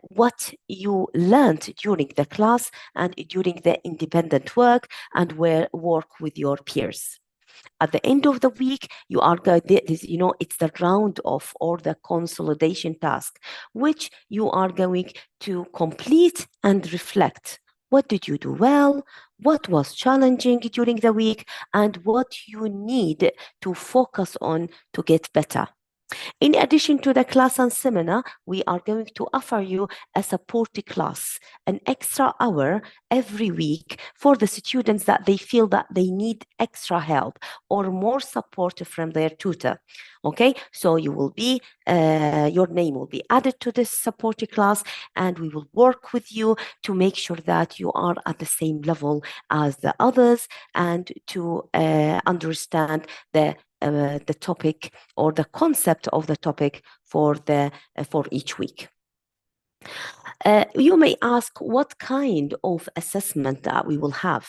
what you learned during the class and during the independent work and work with your peers. At the end of the week, you are going, it's the round off or the consolidation task, which you are going to complete and reflect. What did you do well? What was challenging during the week? And what you need to focus on to get better. In addition to the class and seminar, we are going to offer you a support class, an extra hour every week for the students that they feel that they need extra help or more support from their tutor. Okay, so you will be, your name will be added to this support class, and we will work with you to make sure that you are at the same level as the others and to understand the topic or the concept of the topic for each week. You may ask what kind of assessment that we will have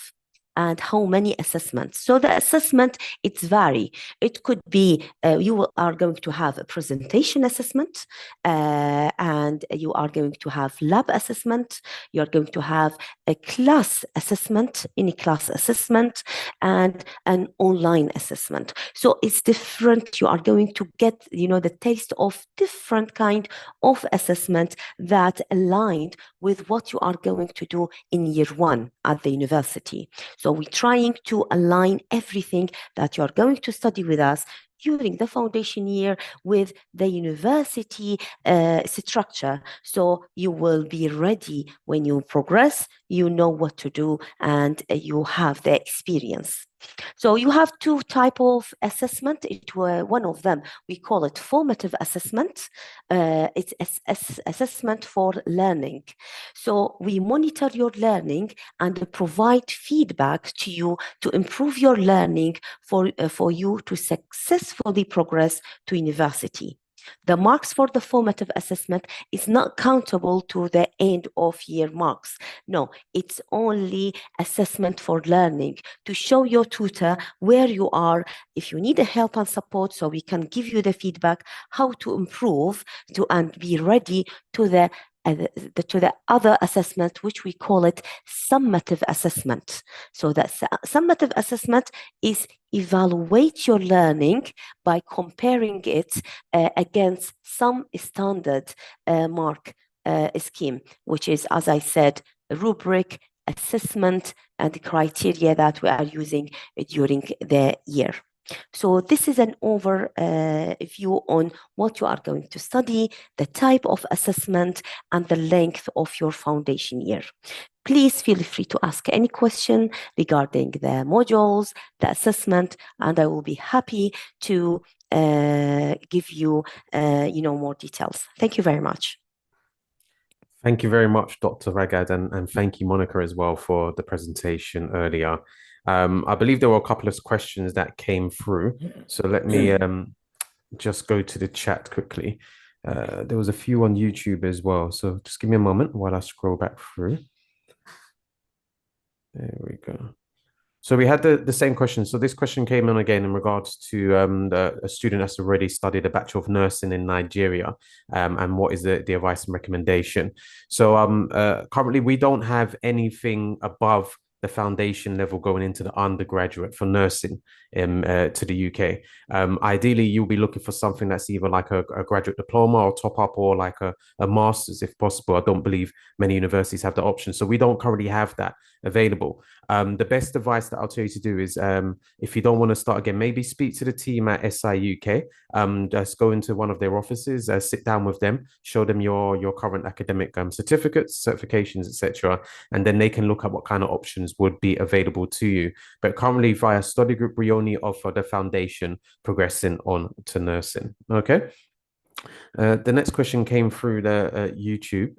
and how many assessments. So the assessment, it's vary. It could be you are going to have a presentation assessment, and you are going to have lab assessment. You are going to have a class assessment, any class assessment, and an online assessment. So it's different. You are going to get, the taste of different kind of assessment that aligned with what you are going to do in year one at the university. So we're trying to align everything that you are going to study with us during the foundation year with the university structure. So you will be ready when you progress, you know what to do, and you have the experience. So you have two types of assessment. One of them, we call it formative assessment. It's assessment for learning. So we monitor your learning and provide feedback to you to improve your learning for you to successfully progress to university. The marks for the formative assessment is not countable to the end of year marks. No, it's only assessment for learning to show your tutor where you are, if you need help and support, so we can give you the feedback how to improve and be ready to the other assessment, which we call it summative assessment. So that summative assessment is evaluate your learning by comparing it against some standard mark scheme, which is, as I said, a rubric, assessment, and the criteria that we are using during the year. So this is an overview on what you are going to study, the type of assessment, and the length of your foundation year. Please feel free to ask any question regarding the modules, the assessment, and I will be happy to give you, more details. Thank you very much. Thank you very much, Dr. Ragad, and thank you, Monica, as well, for the presentation earlier. I believe there were a couple of questions that came through. So let me just go to the chat quickly. There was a few on YouTube as well. So just give me a moment while I scroll back through. There we go. So we had the same question. So this question came in again in regards to a student that's already studied a Bachelor of Nursing in Nigeria, and what is the advice and recommendation. So currently we don't have anything above the foundation level going into the undergraduate for nursing to the UK. Ideally, you'll be looking for something that's either like a graduate diploma or top up, or like a master's if possible. I don't believe many universities have the option. So we don't currently have that available. The best advice that I'll tell you to do is, if you don't want to start again, maybe speak to the team at SI UK. Just go into one of their offices, sit down with them, show them your current academic certificates, certifications, etc., and then they can look at what kind of options would be available to you. But currently, via study group, we only offer the foundation progressing on to nursing. Okay. The next question came through the YouTube.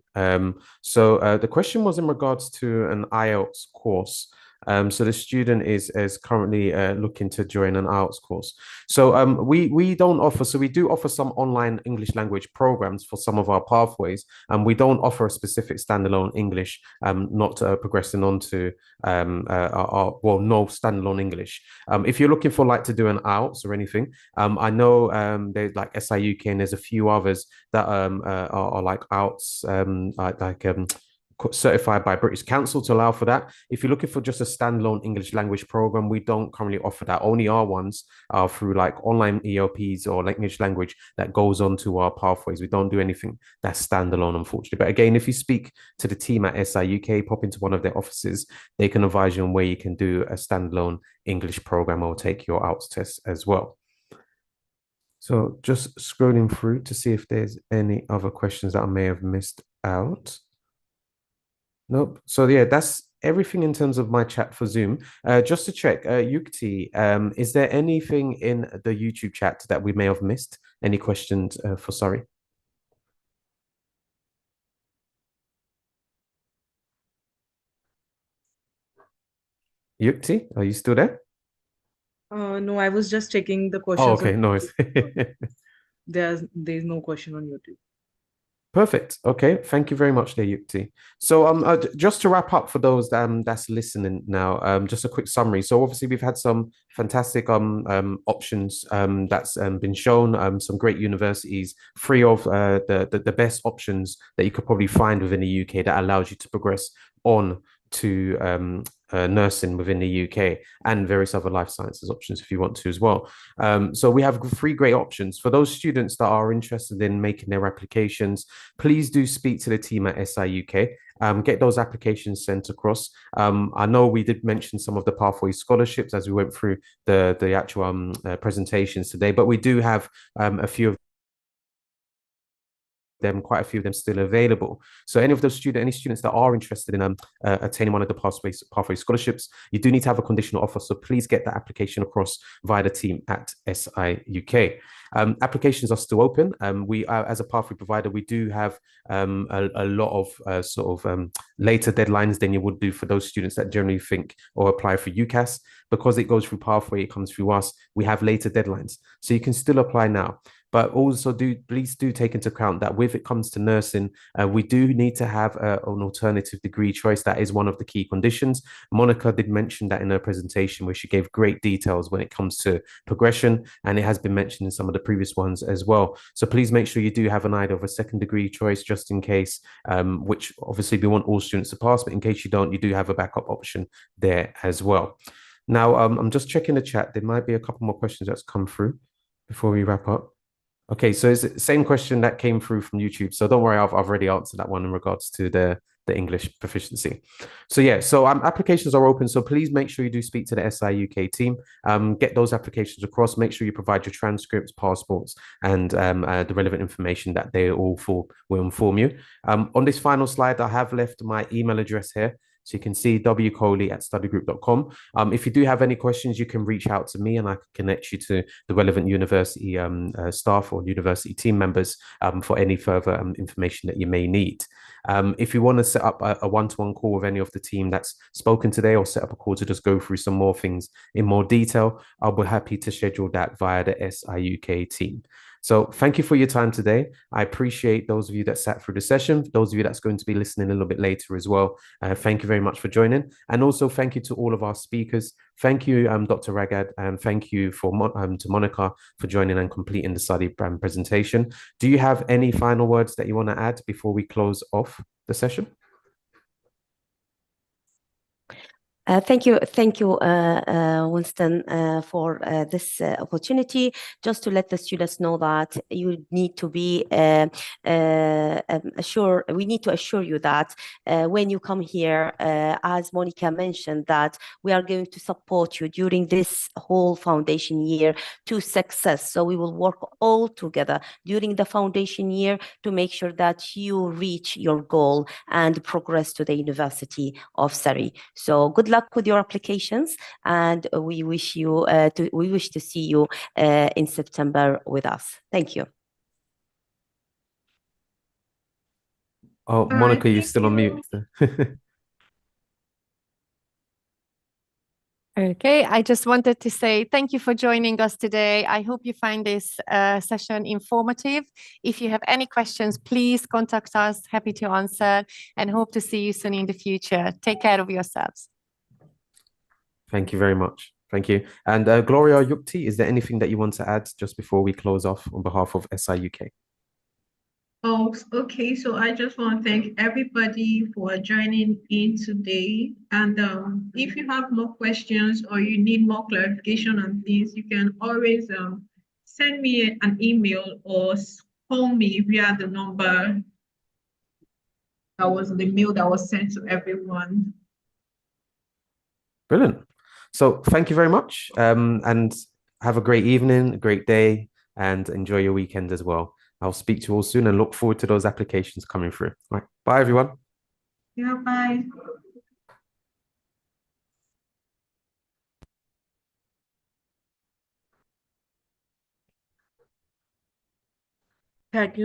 So the question was in regards to an IELTS course. So the student is currently looking to join an IELTS course. So we don't offer, so we do offer some online English language programs for some of our pathways, and we don't offer a specific standalone English, not progressing on to no standalone English. If you're looking for like to do an IELTS or anything, I know there's like SI UK and there's a few others that are like IELTS, certified by British Council to allow for that. If you're looking for just a standalone English language program, we don't currently offer that. Only our ones are through like online ELPs or like English language that goes on to our pathways. We don't do anything that's standalone, unfortunately. But again, if you speak to the team at SI UK, pop into one of their offices, they can advise you on where you can do a standalone English program or take your IELTS test as well. So just scrolling through to see if there's any other questions that I may have missed out. Nope. So yeah, that's everything in terms of my chat for Zoom. Just to check, Yukti, is there anything in the YouTube chat that we may have missed? Any questions for Surrey? Yukti, are you still there? No, I was just checking the questions. Oh, okay, no. There's no question on YouTube. Perfect. Okay, thank you very much there, Yukti. So just to wrap up for those that's listening now, just a quick summary. So obviously we've had some fantastic options that's been shown, some great universities, three of the best options that you could probably find within the UK that allows you to progress on to nursing within the UK and various other life sciences options if you want to as well. So we have three great options. For those students that are interested in making their applications, please do speak to the team at SI UK. Get those applications sent across. I know we did mention some of the pathway scholarships as we went through the actual presentations today, but we do have a few of them, quite a few of them still available. So any students that are interested in attaining one of the pathway scholarships, you do need to have a conditional offer. So please get that application across via the team at SI UK. Applications are still open. We as a pathway provider, we do have a lot of later deadlines than you would do for those students that generally think or apply for UCAS. Because it goes through pathway, it comes through us, we have later deadlines. So you can still apply now. But also please do take into account that when it comes to nursing, we do need to have an alternative degree choice. That is one of the key conditions. Monica did mention that in her presentation where she gave great details when it comes to progression, and it has been mentioned in some of the previous ones as well. So please make sure you do have an either of a second degree choice just in case, which obviously we want all students to pass, but in case you don't, you do have a backup option there as well. Now, I'm just checking the chat. There might be a couple more questions that's come through before we wrap up. Okay, so it's the same question that came through from YouTube. So don't worry, I've already answered that one in regards to the English proficiency. So yeah, so applications are open. So please make sure you do speak to the SI UK team. Get those applications across. Make sure you provide your transcripts, passports, and the relevant information that they all will inform you. On this final slide, I have left my email address here. So you can see wcoley@studygroup.com. If you do have any questions, you can reach out to me and I can connect you to the relevant university staff or university team members for any further information that you may need. If you want to set up a one-to-one call with any of the team that's spoken today or set up a call to just go through some more things in more detail, I'll be happy to schedule that via the SI UK team. So thank you for your time today. I appreciate those of you that sat through the session, those of you that's going to be listening a little bit later as well. Thank you very much for joining. And also thank you to all of our speakers. Thank you, Dr. Ragad, and thank you to Monica for joining and completing the study presentation. Do you have any final words that you want to add before we close off the session? Thank you, Winston, for this opportunity. Just to let the students know that you need to be we need to assure you that when you come here, as Monica mentioned, that we are going to support you during this whole foundation year to success. So we will work all together during the foundation year to make sure that you reach your goal and progress to the University of Surrey. So good luck with your applications, and we wish to see you in September with us. Thank you. Oh, Monica, you're still on mute. Okay, I just wanted to say thank you for joining us today. I hope you find this session informative. If you have any questions, please contact us. Happy to answer, and hope to see you soon in the future. Take care of yourselves. Thank you very much. Thank you. And Gloria Yukti, is there anything that you want to add just before we close off on behalf of SI UK? Oh, okay. So I just want to thank everybody for joining in today. And if you have more questions or you need more clarification on things, you can always send me an email or call me via the number that was in the mail that was sent to everyone. Brilliant. So thank you very much, and have a great evening, a great day, and enjoy your weekend as well. I'll speak to you all soon and look forward to those applications coming through. All right. Bye, everyone. Yeah, bye. Thank you